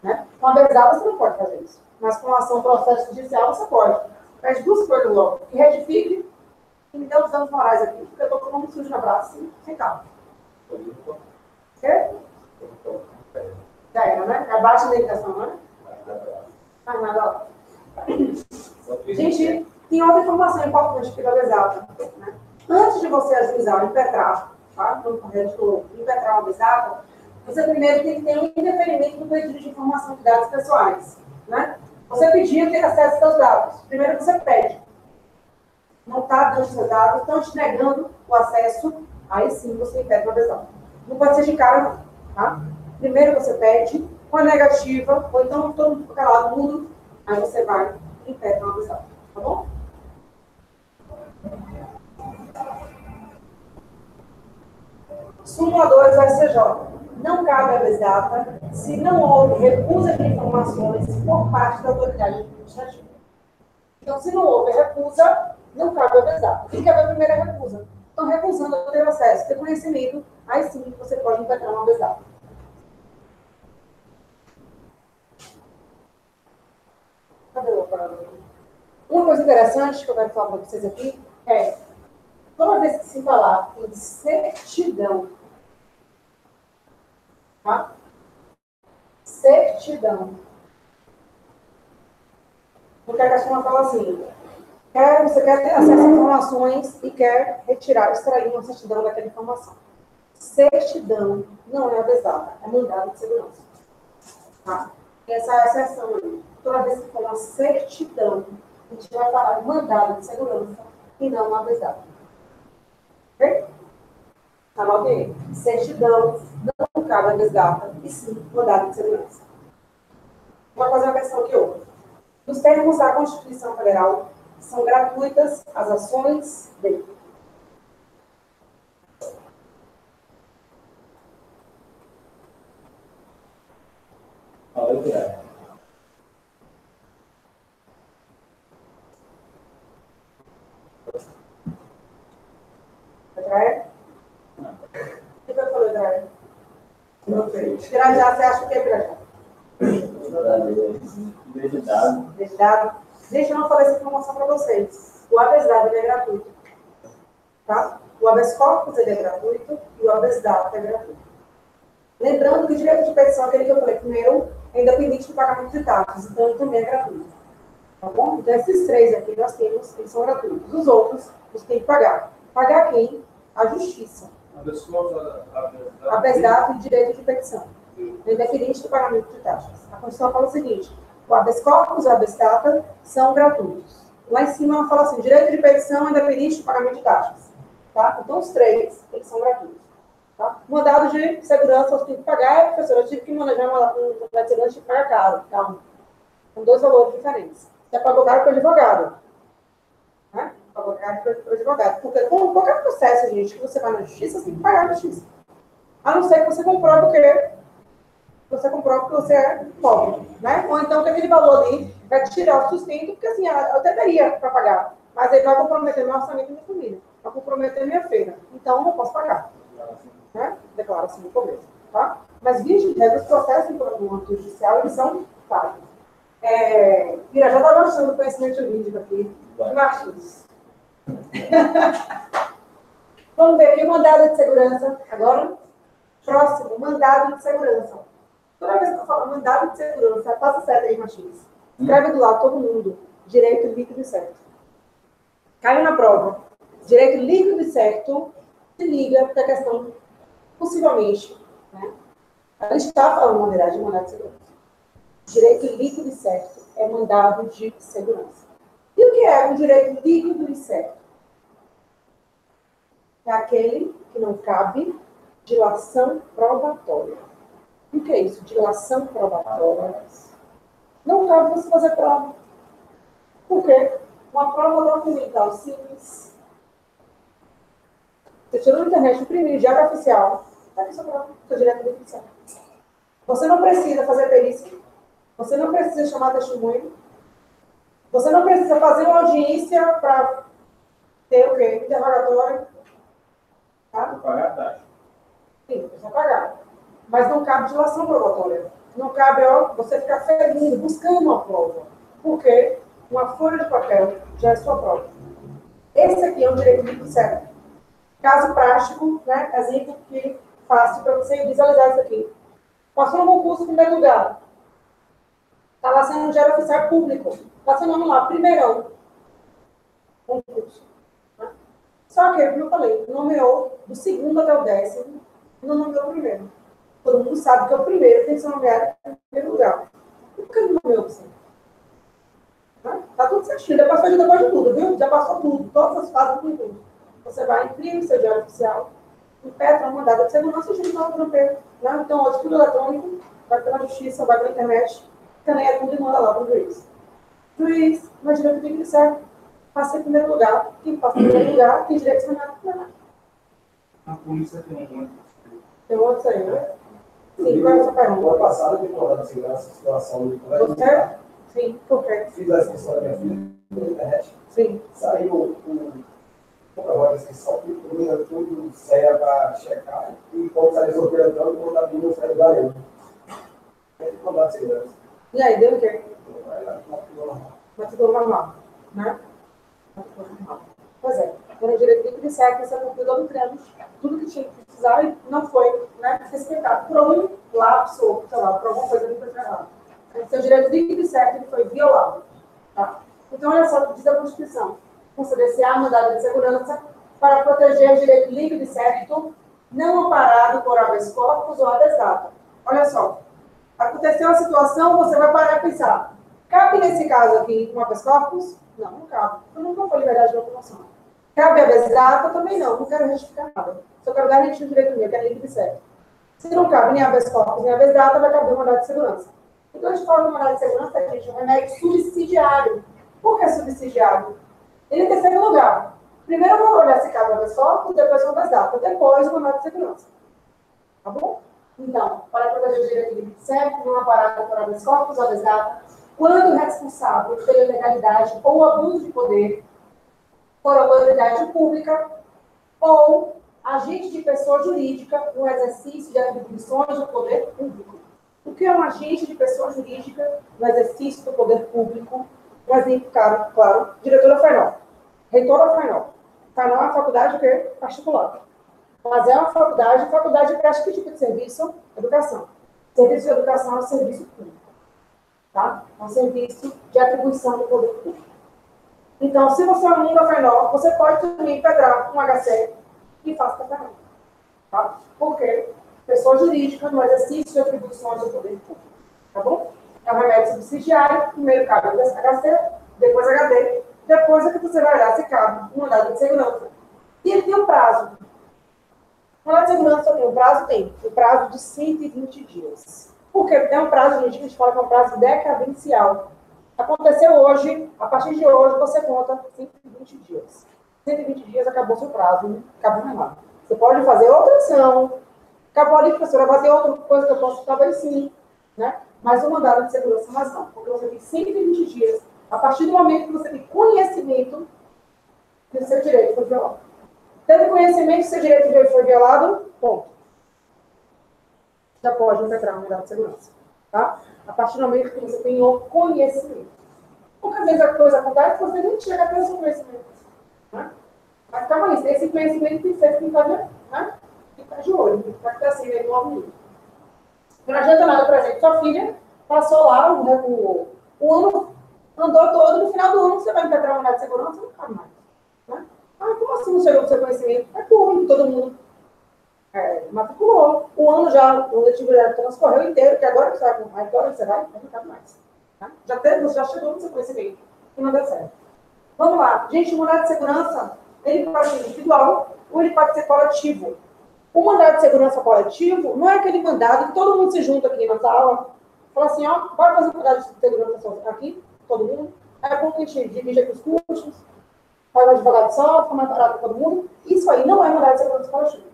Né? Com a habeas data, você não pode fazer isso. Mas com a ação processo judicial, você pode. Faz duas coisas logo. Que retifique e me dê os danos morais aqui, porque eu estou com o nome sujo na praça, sem carro. Quê? Já era, né? Abaixo da indicação, né? Ah, nada. Gente, tem outra informação importante aqui da habeas data. Né? Antes de você ajuizar, impetrar, tá? No correto, impetrar uma habeas data, você primeiro tem que ter um indeferimento do pedido de informação de dados pessoais. Né? Você pediu ter acesso aos seus dados. Primeiro você pede. Não está dando os seus dados, estão te negando o acesso, aí sim você impede uma habeas data. Não pode ser de cara, não. Tá? Primeiro você pede, com a negativa, ou então todo mundo fica calado, mudo, aí você vai e impede uma habeas data. Tá bom? Súmula 2 do SCJ. Não cabe habeas data se não houve recusa de informações por parte da autoridade administrativa. Então, se não houve recusa, não cabe habeas data. Tem que haver a primeira recusa. Então, recusando a ter acesso, ter conhecimento, aí sim você pode impetrar uma habeas data. Uma coisa interessante que eu quero falar para vocês aqui é, toda vez que se falar em certidão, tá? Certidão. Porque a questão fala assim, você quer ter acesso a informações e quer retirar, extrair uma certidão daquela informação. Certidão não é habeas data, é mandado de segurança. Tá? Essa é a exceção aí. Toda vez que for uma certidão, a gente vai falar de mandado de segurança e não uma habeas data. Ok? Anote aí. Certidão não cabe habeas data e sim mandado de segurança. Vou fazer uma questão aqui outra. Nos termos da Constituição Federal, são gratuitas as ações de André? O que eu falei, André? Não sei. Pirajá, você acha o que é Pirajá? Desdado. Gente, eu não falei essa informação para vocês. O habeas data é gratuito. Tá? O habeas corpus é gratuito e o habeas data é gratuito. Lembrando que o direito de petição, aquele que eu falei primeiro, é independente do pagamento de taxas, então ele também é gratuito. Tá bom? Então esses três aqui nós temos, eles são gratuitos. Os outros, você tem que pagar. Pagar quem? A justiça. Habeas data e direito de petição. É independente do pagamento de taxas. A Constituição fala o seguinte, o habeas corpus e o habeas data são gratuitos. Lá em cima ela fala assim, direito de petição é independente do pagamento de taxas. Tá? Então os três, eles são gratuitos. Tá? Mandado de segurança, você tem que pagar, professor, eu tive que manejar um mandado de segurança e pagar caro. Então, são dois valores diferentes. Você pagou caro para o advogado. Né? Pagou pagar para o advogado. Porque com qualquer processo, gente, que você vai na justiça, você tem que pagar na justiça. A não ser que você comprove o quê? Você comprova que você é pobre, né? Ou então que aquele valor ali vai tirar o sustento, porque assim, eu deveria para pagar, mas ele vai comprometer meu orçamento e minha família, vai comprometer minha feira. Então, eu não posso pagar. Né? Declaração no começo, tá? Mas, via de regra, os processos no âmbito judicial, eles são pagos. Já estava achando conhecimento jurídico aqui. Marcos. Vamos ver aqui o mandado de segurança. Agora, próximo, mandado de segurança. Toda vez que eu falo mandado de segurança, passa certo aí, Martins. Escreve do lado todo mundo. Direito líquido e certo. Caiu na prova. Direito líquido e certo se liga para a questão, possivelmente, né? Ela está falando, na verdade, de mandado de segurança. Direito líquido e certo é mandado de segurança. E o que é um direito líquido e certo? É aquele que não cabe dilação probatória. O que é isso? Dilação probatória. Não cabe você fazer prova. Por quê? Uma prova documental simples. Você tirou na internet, imprimiu, diário oficial. Está aqui sua prova, seu direito líquido e certo. Você não precisa fazer perícia. Você não precisa chamar testemunho. Você não precisa fazer uma audiência para ter o quê? Interrogatório. Tá? Pagar a taxa. Sim, precisa pagar. Mas não cabe dilação probatória. Não cabe você ficar feliz, buscando uma prova. Porque uma folha de papel já é sua prova. Esse aqui é um direito líquido certo. Caso prático, né? Exemplo que fácil para você visualizar isso aqui. Passou no concurso em primeiro lugar. Está lá sendo um diário oficial público. Está seu nome lá, primeirão. Concurso. Né? Só que, como eu falei, nomeou do segundo até o 10º, não nomeou o primeiro. Todo mundo sabe que o primeiro tem que ser nomeado em primeiro lugar. Por que não nomeou você? Está tudo certinho. Depois foi depois de tudo, viu? Já passou tudo, todas as fases do tudo. Você vai imprimir seu diário oficial, impetra uma mandada de segurança e junto no campeiro. Né? Então, hoje, tudo eletrônico, vai pela justiça, vai pela internet, também é tudo e manda lá para o juiz. Juiz, mas direito tem que ser, passa em primeiro lugar. Quem passa em primeiro lugar tem direito de nada. A polícia tem um monte. Tem outro aí, né? Sim, qual é a sua pergunta? No ano passado, eu tenho uma segurança, situação de Você? Sim, por quê? Fiz a inscrição da minha filha na internet. Sim. Saiu o comprovante da inscrição, que tudo serve para checar. E quando sai o operador, quando a minha sai do garoto. Tem que mandar de segurança. E aí, deu o quê? Vai lá, normal. Matrícula normal, né? Matrícula normal. Pois é, quando o direito líquido e certo, você cumpriu todo o trâmite, tudo que tinha que precisar e não foi, né, respeitado por um lapso, ou, sei lá, por alguma coisa que foi errada. Seu direito líquido e certo ele foi violado. Tá? Então, olha só o que diz a Constituição. Conceder-se-á mandado de segurança para proteger o direito líquido e certo, não amparado por habeas corpus ou habeas data. Olha só. Aconteceu a situação, você vai parar e pensar. Cabe nesse caso aqui um habeas corpus? Não, não cabe. Eu nunca vou liberdade de locomoção. Cabe habeas data? Também não. Não quero retificar nada. Só quero garantir o direito meu, que é líquido e certo. Se não cabe nem habeas corpus, nem habeas data, vai caber um mandado de segurança. Então, a gente fala do mandado de segurança, a gente, um remédio subsidiário. Por que subsidiário? Ele tem terceiro lugar. Primeiro eu vou olhar se cabe habeas corpus, depois o habeas data, depois o mandado de segurança. Tá bom? Então, para proteger o direito líquido e certo, não amparado por habeas corpus ou habeas data, quando responsável pela ilegalidade ou abuso de poder por autoridade pública ou agente de pessoa jurídica no exercício de atribuições do poder público. O que é um agente de pessoa jurídica no exercício do poder público? Um exemplo, claro, diretora FAINOL, reitora FAINOL. FAINOL é uma faculdade que é particular. Mas é uma faculdade presta que tipo de serviço? Educação. Serviço de educação é um serviço público. Tá? É um serviço de atribuição do poder público. Então, se você é um aluno da FAINOL, você pode também pegar um HC e faça tratamento. Tá? Porque pessoa jurídica no exercício de atribuições do poder público. Tá bom? É um remédio subsidiário, primeiro cabe o HC, depois HD, depois é que você vai olhar se cabe um mandado de segurança. E ele tem um prazo. O mandado de segurança só tem um prazo? Tem. O prazo de 120 dias. Porque tem um prazo, gente, que a gente fala que é um prazo decadencial. Aconteceu hoje, a partir de hoje, você conta 120 dias. 120 dias acabou seu prazo, né? Acabou errado. Você pode fazer outra ação. Acabou ali, professora, vai fazer outra coisa que eu posso, talvez sim, né? Mas o mandado de segurança, mas não, porque você tem 120 dias. A partir do momento que você tem conhecimento que o seu direito foi violado. Tendo conhecimento que o seu direito foi violado, ponto. Já pode impetrar um mandado de segurança. Tá? A partir do momento que você tem o conhecimento. Porque às vezes a coisa acontece e você nem chega a ter esse conhecimento. Né? Mas calma aí, esse conhecimento tem que ser né? Ficar de olho, para que está sendo aí no aluno. Não adianta nada, por exemplo, sua filha passou lá o ano, andou todo, no final do ano você vai impetrar um mandado de segurança, não cabe mais. Né? Ah, como assim não chegou o seu conhecimento? É público, todo mundo matriculou. O ano já, o letivo já transcorreu inteiro, que agora você vai, não cabe mais. Tá? Já chegou no seu conhecimento, que não deu certo. Vamos lá. Gente, o mandado de segurança, ele pode ser individual ou ele pode ser coletivo. O mandado de segurança coletivo não é aquele mandado que todo mundo se junta aqui na sala, fala assim, ó, bora fazer um mandado de segurança aqui, todo mundo. É bom que a gente divide aqui os custos, faz um advogado só, fica mais barato para todo mundo. Isso aí não é mandado de segurança coletivo.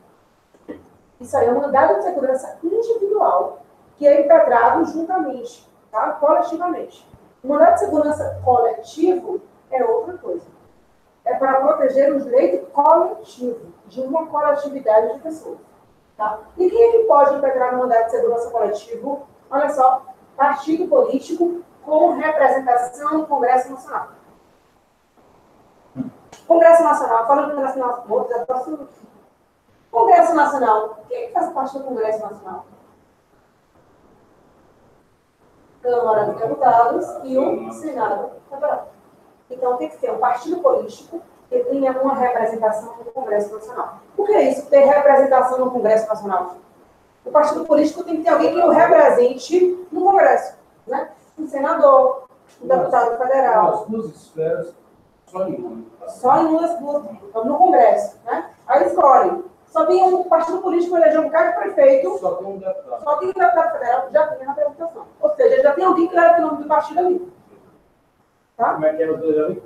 Isso aí é um mandado de segurança individual, que é impetrado juntamente, tá? Coletivamente. O mandado de segurança coletivo é outra coisa. É para proteger o direito coletivo, de uma coletividade de pessoas. Tá? E quem é que pode impetrar no mandado de segurança coletivo? Olha só, partido político com representação no Congresso Nacional. Congresso Nacional, falando do Congresso Nacional, Congresso Nacional, quem faz parte do Congresso Nacional? Câmara de Deputados e o Senado Federal. Então, tem que ter um partido político que tenha uma representação no Congresso Nacional. Por que isso, ter representação no Congresso Nacional? O partido político tem que ter alguém que o represente no Congresso. Né? Um senador, um deputado federal. As duas esferas, só em uma. Só em duas, no Congresso. Né? Aí escolhe. Só tem um partido político eleger um cargo de prefeito. Só tem um deputado. Só tem um deputado federal que já tem a representação. Ou seja, já tem alguém que leva o nome do partido ali. Tá? Como é que é os dois ali?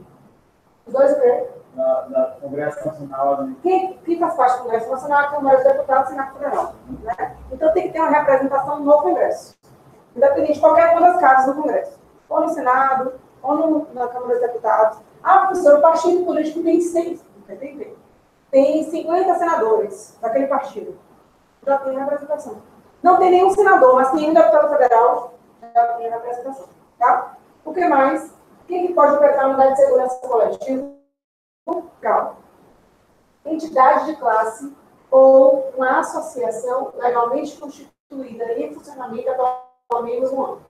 Os dois o quê? Da Congresso Nacional ali. Quem faz parte do Congresso Nacional é a Câmara dos Deputados e Senado Federal. Né? Então tem que ter uma representação no Congresso. Independente de qualquer uma das casas do Congresso. Ou no Senado, ou na Câmara dos Deputados. Ah, professor, o partido político tem 50 senadores daquele partido. Já tem representação. Não tem nenhum senador, mas tem um deputado federal, já tem representação. Tá? O que mais? Quem que pode impetrar uma mandado de segurança coletivo? Calma. Entidade de classe ou uma associação legalmente constituída e em funcionamento há pelo menos um ano.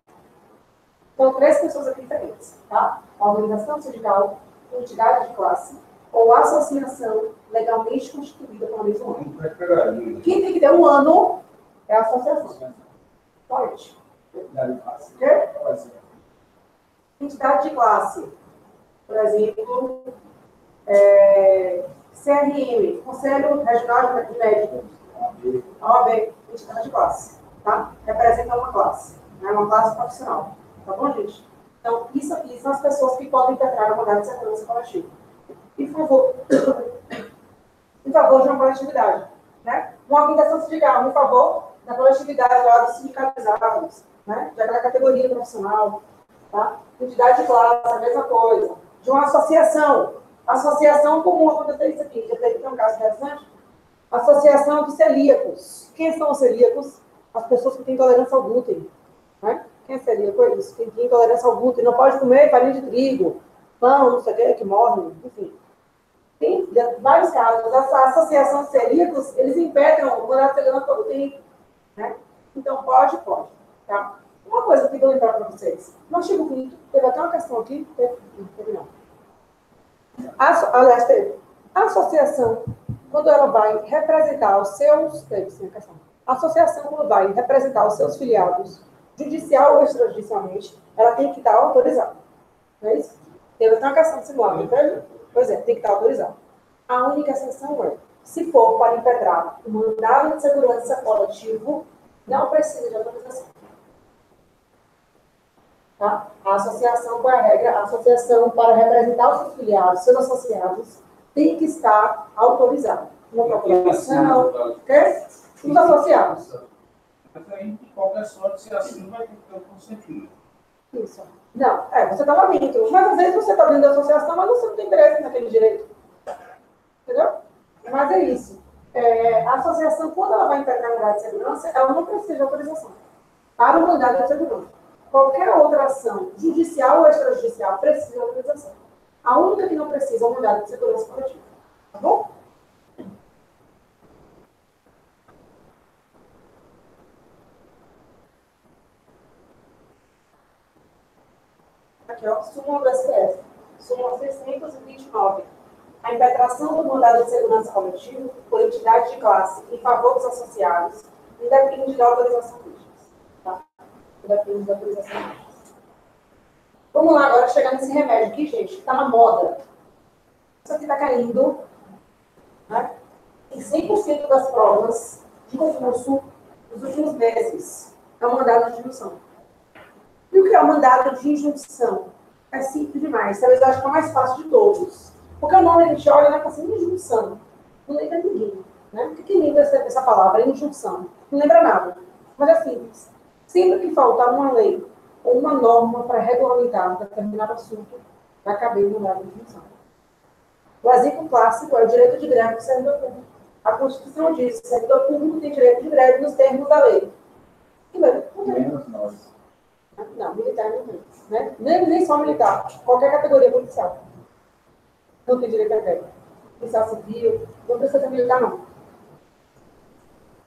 Então, 3 pessoas aqui diferentes, tá? Organização sindical, entidade de classe ou associação legalmente constituída pelo menos um ano. Quem tem que ter um ano é a associação. Pode. Entidade de classe, por exemplo, CRM, Conselho Regional de Médicos, OAB, entidade de classe, tá? Representa uma classe, né? Uma classe profissional, tá bom, gente? Então, isso aqui são as pessoas que podem impetrar no mandado de segurança coletiva. E, por favor, em favor de uma coletividade, né? Uma organização sindical, em favor da coletividade lá dos sindicalizados, né? Daquela categoria profissional, tá? Entidade de classe, a mesma coisa. De uma associação. Associação comum, aconteceu isso aqui. Já teve um caso interessante. Associação de celíacos. Quem são os celíacos? As pessoas que têm intolerância ao glúten. Né? Quem é celíaco? É isso. Quem tem intolerância ao glúten. Não pode comer farinha de trigo, pão, não sei o que morre. Enfim. Tem vários casos. Essa associação de celíacos, eles impetram o mandado de segurança todo tempo. Né? Então, pode. Tá? Uma coisa que eu vou lembrar para vocês. No artigo 5º, teve até uma questão aqui. Teve não. Aliás, teve. A associação, quando ela vai representar os seus... Teve sim a questão. A associação, quando vai representar os seus filiados, judicial ou extrajudicialmente, ela tem que estar autorizada. Não é isso? Teve até uma questão de simulado, não teve? Pois é, tem que estar autorizada. A única exceção é, se for para impetrar o mandado de segurança coletivo, não precisa de autorização. Tá? A associação, qual é a regra? A associação, para representar os seus filiados, seus associados, tem que estar autorizado. Uma procuração, os associados. Mas aí, de qualquer sorte, se assim vai ter que ter o consentimento. Isso. Não, você está lá dentro. Mas às vezes você está dentro da associação, mas você não tem interesse naquele direito. Entendeu? Mas é isso. A associação, quando ela vai integrar um mandado de segurança, ela não precisa de autorização para o mandado de segurança. Qualquer outra ação, judicial ou extrajudicial, precisa de autorização. A única que não precisa é o mandado de segurança coletiva. Tá bom? Aqui, ó, súmula do STF. Súmula 629. A impetração do mandado de segurança coletivo por entidade de classe em favor dos associados independe da autorização jurídica. Tá? Independe da autorização jurídica. Vamos lá agora chegar nesse remédio aqui, gente, que está na moda. Isso aqui está caindo, né, em 100% das provas de concurso nos últimos meses. É o mandado de injunção. E o que é o mandado de injunção? É simples demais. Talvez eu acho que é o mais fácil de todos. Porque o nome a gente olha e vai assim, injunção. Não lembra ninguém. Né? O que lembra essa palavra? Injunção. Não lembra nada. Mas é simples. Sempre que faltar uma lei ou uma norma para regulamentar um determinado assunto, vai caber o mandado de injunção. O exemplo clássico é o direito de greve do servidor público. A Constituição diz que o servidor público tem direito de greve nos termos da lei. E não tem. Menos nós. Não, militar não tem. Né? Nem só militar. Qualquer categoria policial. Não tem direito a greve. Policial civil, não precisa ser militar, não.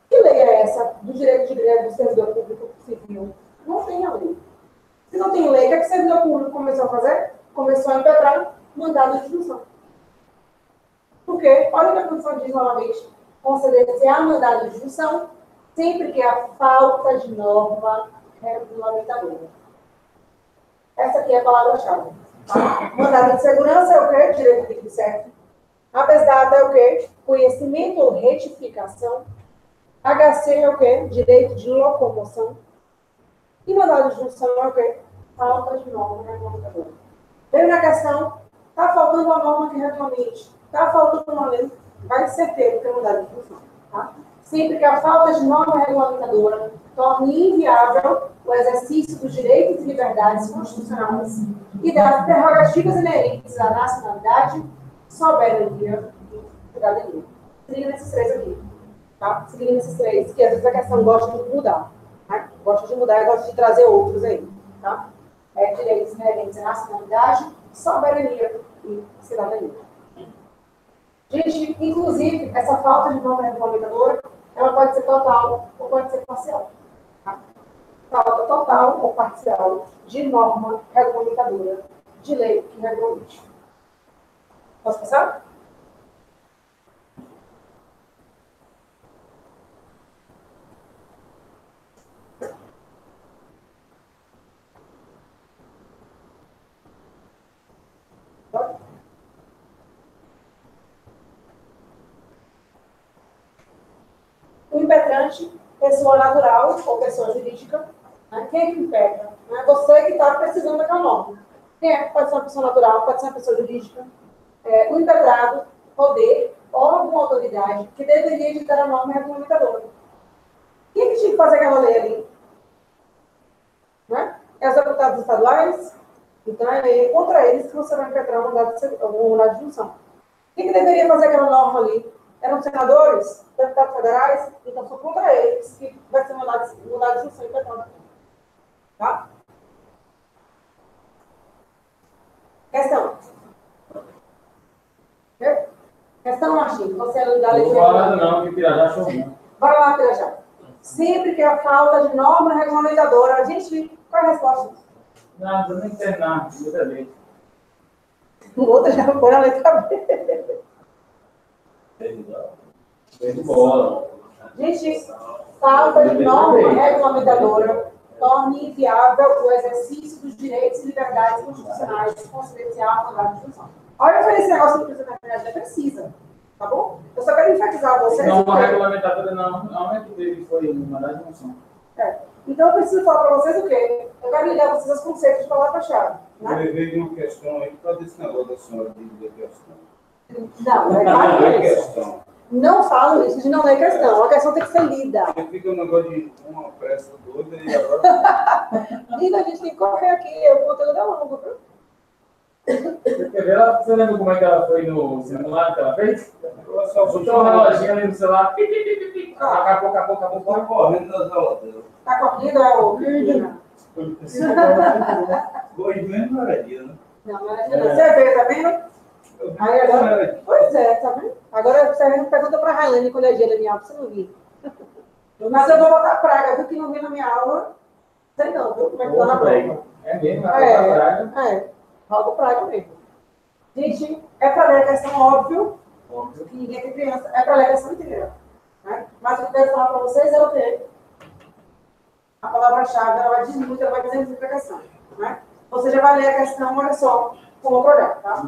Que lei é essa do direito de greve do servidor público civil? Não tem a lei. Se não tem lei, o que o servidor público começou a fazer? Começou a impetrar mandado de injunção. Porque, olha o que a Constituição diz novamente, conceder-se a mandado de injunção sempre que há falta de norma regulamentadora. Essa aqui é a palavra-chave. Tá? Mandado de segurança é o quê? Direito de certo. Habeas data é o quê? Conhecimento ou retificação. HC é o quê? Direito de locomoção. E mandado de injunção é o quê? Falta de norma regulamentadora. Veio na questão, está faltando uma norma que regulamente, está faltando uma lei, vai ser certeiro que é mandado de injunção. Tá? Sempre que a falta de norma regulamentadora torne inviável o exercício dos direitos e liberdades constitucionais e das prerrogativas inerentes à nacionalidade, soberania e cidadania. Se liga nesses três aqui. Tá? Se liga nesses três, que às vezes a questão gosta de mudar. Tá? Gosta de mudar e gosta de trazer outros aí. Tá? Direitos inerentes à nacionalidade, soberania e cidadania. Gente, inclusive, essa falta de norma regulamentadora, ela pode ser total ou pode ser parcial. Tá? Falta total ou parcial de norma regulamentadora de lei que regulamente. Posso passar? O impetrante, pessoa natural ou pessoa jurídica, né? Quem é que impetra? Não é você que está precisando daquela norma. Quem é? Pode ser uma pessoa natural, pode ser uma pessoa jurídica. O impetrado, poder, órgão ou autoridade que deveria editar a norma regulamentadora. Quem é que tinha que fazer aquela lei ali? Né? É os deputados estaduais? Então é contra eles que você vai impetrar um mandado de injunção. Quem que deveria fazer aquela norma ali? Eram senadores, deputados federais, então são contra eles que vai ser mandado de injunção impetrada. Tá? Questão. Questão, Martim, você é da lei. Não fala não, que Pirajá choveu. Vai lá, Pirajá. Sempre que há falta de norma regulamentadora, a gente, qual é a resposta? Nada, não entendo nada, muita vez. O outro já põe a letra B. De bola. Gente, falta de norma regulamentadora torna inviável o exercício dos direitos e liberdades constitucionais confidencial mandado de injunção. Olha para esse negócio que precisa na verdade, precisa. Tá bom? Eu só quero enfatizar vocês. Não, uma regulamentadora não é que dele foi mandado de injunção. Então eu preciso falar para vocês o quê? Eu quero ligar vocês aos conceitos de palavra-chave. Eu levei uma questão aí por causa desse negócio da senhora de questão. Não, é claro isso. Não falo isso de não ler questão. A questão tem que ser lida. Fica um negócio de uma pressa doida e agora. Lida, a gente tem que correr aqui. O conteúdo é longo, viu? Você lembra como é que ela foi no simulado que ela fez? Botou um reloginho ali no celular. Acabou. Tá correndo das aulas dela. Tá correndo, é o Kirina. Hoje mesmo não era dia, né? Não, não era dia. Você vê, tá vendo? Aí agora, pois é, tá vendo? Agora você pergunta pra Railane quando é dia da minha aula, você não viu. Mas eu vou botar praga, viu? Que não vi na minha aula. Sei não, viu? Como é que tá na prova? É mesmo, praga. Roda praga mesmo. Gente, é pra ler a questão óbvio, que ninguém tem criança, é pra ler a questão inteira. Né? Mas o que eu quero falar pra vocês é o quê? A palavra-chave, ela vai dizer muito, ela vai fazer muita questão. Né? Você já vai ler a questão, olha só, com outro olhar, tá?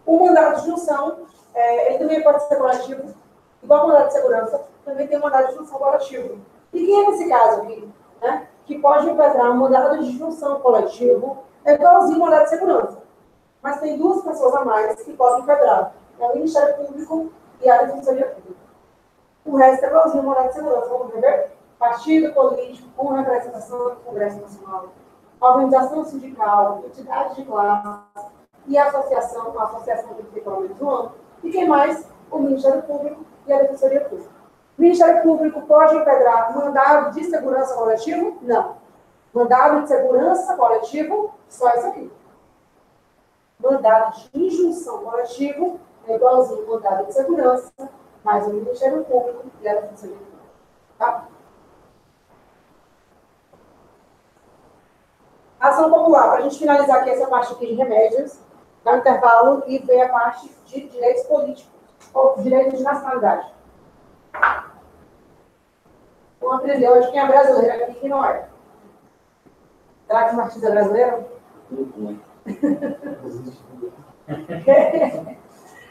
O mandado de junção, ele também pode ser coletivo, igual o mandado de segurança, também tem um mandado de junção coletivo. E quem é nesse caso aqui, né, que pode impetrar um mandado de junção coletivo, é igualzinho o mandado de segurança. Mas tem duas pessoas a mais que podem impetrar. É o Ministério Público e a Defensoria Pública. O resto é igualzinho o mandado de segurança, vamos ver? Partido político com representação do Congresso Nacional, organização sindical, entidade de classe, e a associação tem que ter pelo menos um ano. E quem mais? O Ministério Público e a Defensoria Pública. O Ministério Público pode impedrar mandado de segurança coletivo? Não. Mandado de segurança coletivo, só isso aqui. Mandado de injunção coletivo é igualzinho mandado de segurança, mais o Ministério Público e a Defensoria Pública. Tá? Ação popular, para a gente finalizar aqui essa parte aqui de remédios, dá um intervalo e ver a parte de direitos políticos, ou direitos de nacionalidade. Vamos aprender hoje quem é brasileiro aqui e quem não é. Será que o Martins é brasileiro?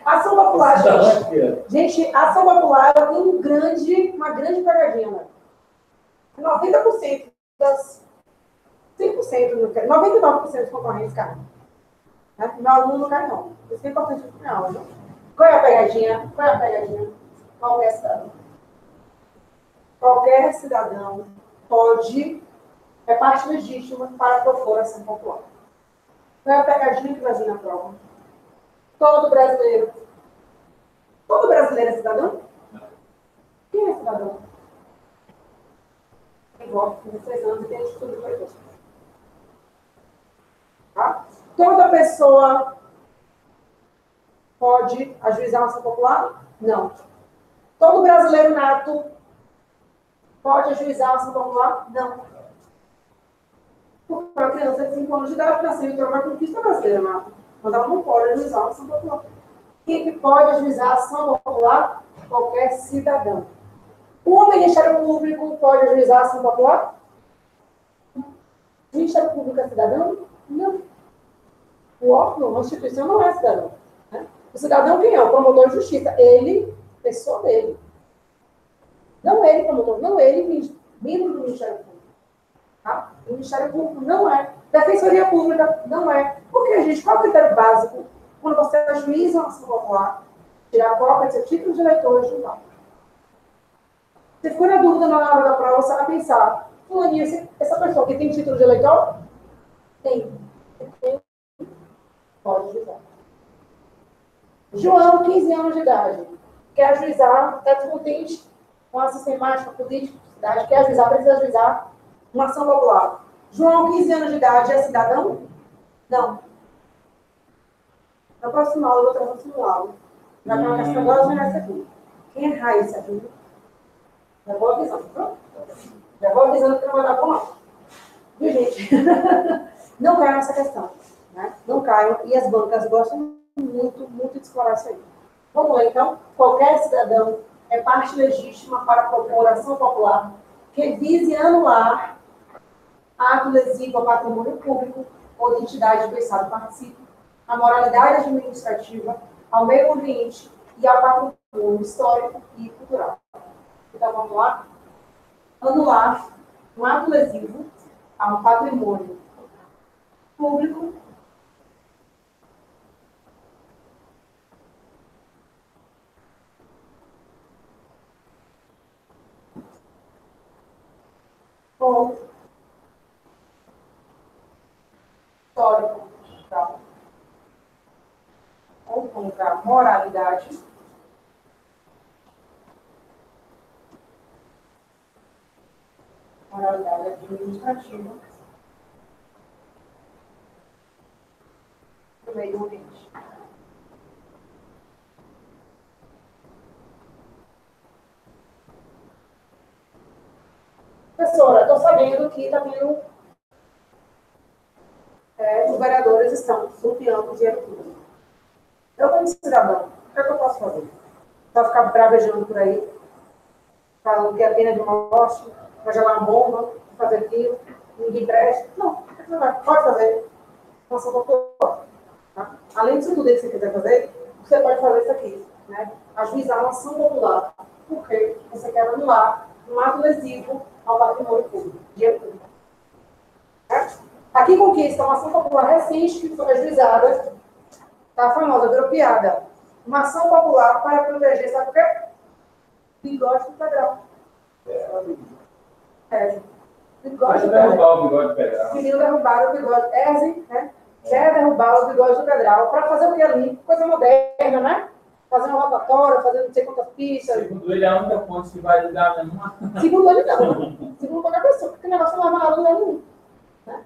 Ação popular, gente. Gente, ação popular tem uma grande pegadinha. Né? 90% das 100%, 99% dos concorrentes caem. Né? Meu aluno não cai, não. Isso é importante para minha aula. Qual é a pegadinha? Qualquer cidadão. Qualquer cidadão pode, é parte legítima para propor ação popular. Qual é a pegadinha que vai vir na prova? Todo brasileiro é cidadão? Quem é cidadão? Quem vota com 16 anos e tem atitude de eleitor. Tá? Toda pessoa pode ajuizar uma ação popular? Não. Todo brasileiro nato pode ajuizar uma ação popular? Não. Porque uma criança de 5 anos de idade nasceu e entrou na conquista brasileira nato. Mas ela não pode ajuizar uma ação popular. Quem que pode ajuizar a ação popular? Qualquer cidadão. O Ministério Público pode ajuizar a ação popular? O Ministério Público é cidadão? Não. O órgão, a instituição não é cidadão. Né? O cidadão quem é? O promotor de justiça. Ele, pessoa dele. Não ele, promotor. Não ele, membro do Ministério Público. Tá? O Ministério Público não é. Defensoria Pública não é. Porque, gente, qual é o critério básico quando você ajuiza uma ação popular? Tirar a cópia do seu título de eleitor e juntar. Você ficou na dúvida na hora da prova, você vai pensar, fulaninha, essa pessoa que tem título de eleitor? Tem. Pode ajuizar. João, 15 anos de idade, quer ajuizar, está descontente com a sistemática política da cidade, quer ajuizar, precisa ajuizar uma ação popular. João, 15 anos de idade, é cidadão? Não. Na próxima aula, eu vou trazer um simulado. Já que é uma questão agora, já essa aqui. Quem é Raíssa aqui? Já vou avisando, pronto? Já vou avisando que não vai dar bom, não. Viu, gente? Não caiam nessa questão. Né? Não caiam. E as bancas gostam muito de explorar isso aí. Vamos lá, então. Qualquer cidadão é parte legítima para propor ação popular que vise anular ato lesivo ao patrimônio público ou de entidade do Estado participe, à moralidade administrativa, ao meio ambiente e ao patrimônio histórico e cultural. Então, vamos lá. Anular um ato lesivo ao patrimônio público contra a moralidade. Moralidade administrativa do meio ambiente. Professora, estou sabendo que está tendo. Os vereadores estão surteando o dinheiro público. Eu, como cidadão, o que é que eu posso fazer? Só ficar bravejando por aí, falando que é pena de morte, vai jogar uma bomba, fazer aquilo, ninguém presta. Não, você pode fazer uma ação popular. Tá? Além disso tudo que você quiser fazer, você pode fazer isso aqui, né? Ajuizar uma ação popular, porque você quer anular um ato lesivo ao patrimônio público, dinheiro público. Certo? Aqui conquista uma ação popular recente que foi ajuizada, tá? A famosa dropiada. Uma ação popular para proteger, sabe o quê? Bigode do Pedral. Bigode do Pedral. Derrubar o bigode do Pedral. Queriam derrubar o bigode. Né? Quer derrubar o bigode do Pedral. Para fazer o que ali? Coisa moderna, né? Fazer uma rotatória, fazer não sei quantas pistas. Segundo ele, é a única ponte que vai ligar nenhuma. Segundo ele, não. Segundo qualquer pessoa, porque o negócio não leva nada a lugar nenhum. Né?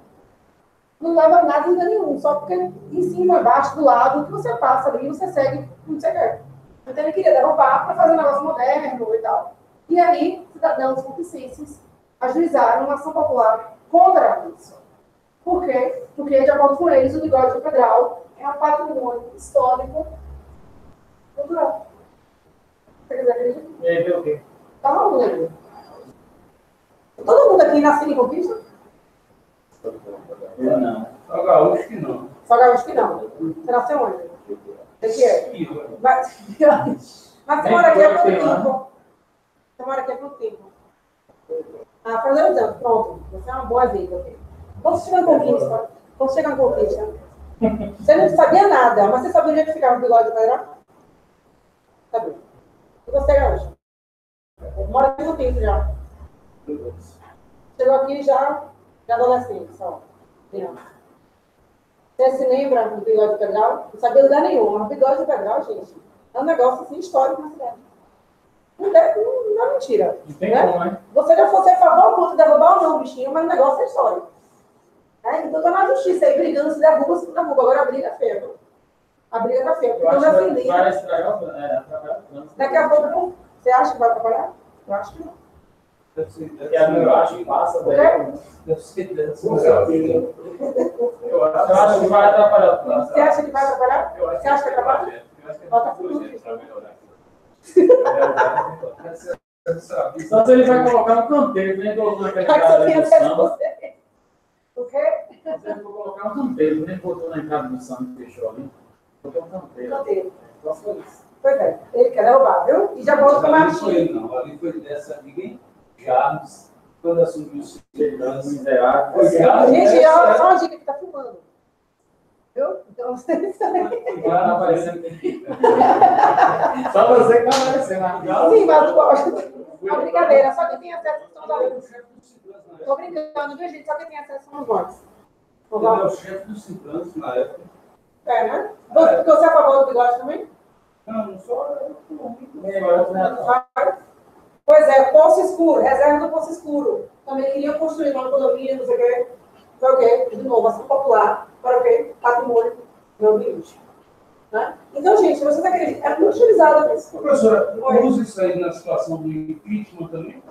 Não leva nada a lugar nenhum, só porque em cima, embaixo, do lado, que você passa ali, você segue como você quer. Então ele queria derrubar para fazer um negócio moderno e tal. E aí, cidadãos concupiscentes ajuizaram uma ação popular contra isso. Por quê? Porque, de acordo com eles, o bigode do Pedral é um patrimônio histórico cultural. Você quiser acreditar? E aí, deu o quê? Tá maluco, né? Todo mundo aqui nasceu em Conquista? Eu não. Só gaúcho que não. Só gaúcho que não. Você nasceu onde? Você que é? Mas você mora aqui há quanto tempo? Você mora aqui há quanto tempo? Ah, faz 2 anos. Pronto. Você é uma boa vida aqui. Quando você chega em Conquista, você não sabia nada, mas você sabia onde é que ficava o bigode do Pedral? Sabia. E você é gaúcho? Mora aqui no tempo já. Chegou aqui já de adolescente, só. Você se lembra do bigode do Pedral? Não sabia lugar nenhum, mas o bigode do Pedral, gente, é um negócio assim, histórico na cidade. Não é mentira. Não tem né? como, né? Você já fosse a favor ou contra derrubar ou não, bichinho, mas o negócio é histórico. Então tá na justiça aí, brigando, se derruba, se derruba. Agora a briga é feia, viu? A briga tá feia. Eu Então, acho defender. que vai estragar o Daqui a pouco, você acha que vai atrapalhar? Eu acho que não. Eu acho que passa daí. Deve ser dessa. Eu acho que vai atrapalhar o plano. Você acha que vai atrapalhar? Você acha que atrapalha? Bota tudo. Só se ele vai colocar no canteiro, nem colocou naquela entrada do samba. O quê? Ele vai colocar um canteiro, nem botou na entrada do samba que fechou ali. Botou um canteiro. Canteiro. Pois é, ele quer derrubar, viu? E já volta para Ali foi, não. Ali foi dessa ninguém. Jardim, quando assumiu o segurança. Miserável. Gente, olha só uma dica que tá filmando. Viu? Então vocês sabem. Tá aparecendo aqui. Só você que tá aparecendo. Sim, mas eu gosto. Uma brincadeira, só que tem acesso aos alunos. Tô brincando, viu, gente? Só que tem acesso aos alunos. Ele é o chefe do segurança na época. É, né? Porque você é a favor do bigode também? Não, não só. Pois é, Poço Escuro, reserva do Poço Escuro. Também queriam construir uma condomínio, não sei o quê. Foi o quê? De novo, ação popular. Para o quê? Patrimônio do ambiente. Né? Então, gente, vocês acreditam? É muito utilizado isso. Professora, usa isso aí na situação do impeachment também?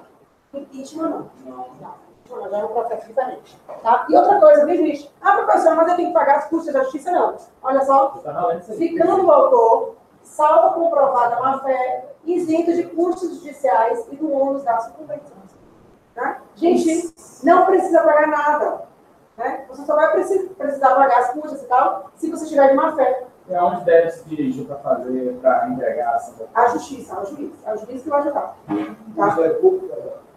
Impeachment não. Não, já é um processo diferente. Tá? E outra coisa, viu, gente? Ah, professora, mas eu tenho que pagar as custas da justiça, não. Olha só, ficando o autor, salvo comprovada má-fé, isento de custos judiciais e do ônus da sucumbência. Tá? Gente, não precisa pagar nada. Né? Você só vai precisar pagar as custas e tal, se você estiver de má-fé. E aonde deve se dirigir para fazer, para entregar a ação? A justiça, ao juiz. É o juiz que vai ajudar. Tá?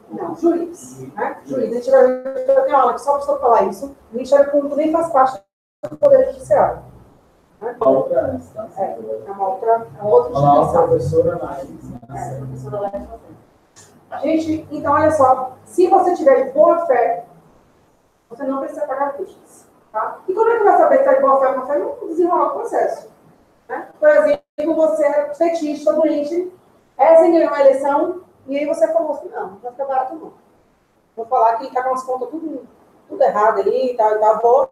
Não, juiz. Né? Juiz. A gente vai ter aula que só para falar isso. O Ministério Público nem faz parte do Poder Judiciário. Né? A outra instância. É uma outra instituição. Professora Laís. Professora Laís. Gente, então olha só. Se você tiver de boa fé, você não precisa pagar custos. Tá? E como é que vai saber se é de boa fé ou má fé? Não desenrolar o processo. Né? Por exemplo, você é petista, doente, ganhou a eleição, e aí você falou assim, não vai ficar barato não. Vou falar que está com as contas tudo errado ali, tá, vou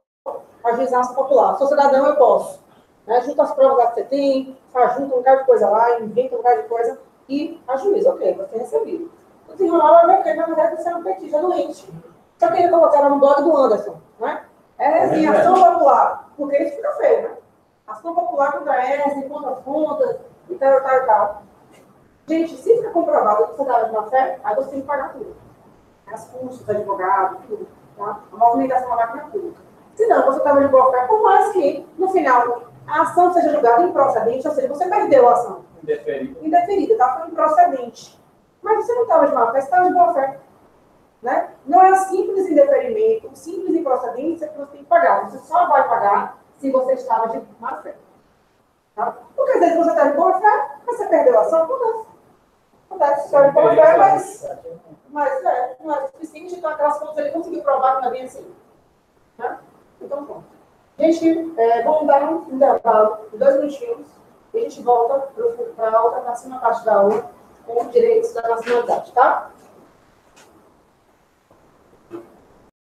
ajuizar a popular. Sou cidadão, eu posso. Né? Junta as provas que você tem, junta um bocado de coisa lá, inventa um bocado de coisa e ajuiza. Ok, você recebeu. O desenrolar vai ver que, na verdade, você é um petista doente. Só que ele colocaram no blog do Anderson, né? Assim, ação popular, porque isso fica feio, né? Ação popular contra essa, contra as contas, e tal. Gente, se fica comprovado que você estava de má fé, aí você tem que pagar tudo. As custas, advogado, tudo. Tá? A movimentação da máquina pública. Se não, você estava de boa fé, por mais que, no final, a ação seja julgada improcedente, ou seja, você perdeu a ação. Indeferida, tá? Foi improcedente. Mas você não estava de má fé, você estava de boa fé. Né? Não é simples indeferimento, simples improcedência que você tem que pagar. Você só vai pagar se você estava de má fé. Tá? Porque às vezes você está de boa fé, mas você perdeu a ação, acontece. Você está de boa fé, mas não é suficiente, então aquelas contas ele conseguiu provar que não é bem assim. Tá? Então, pronto. Gente, vamos dar um intervalo de 2 minutinhos e a gente volta para a outra próxima parte da aula com os direitos da nacionalidade, tá?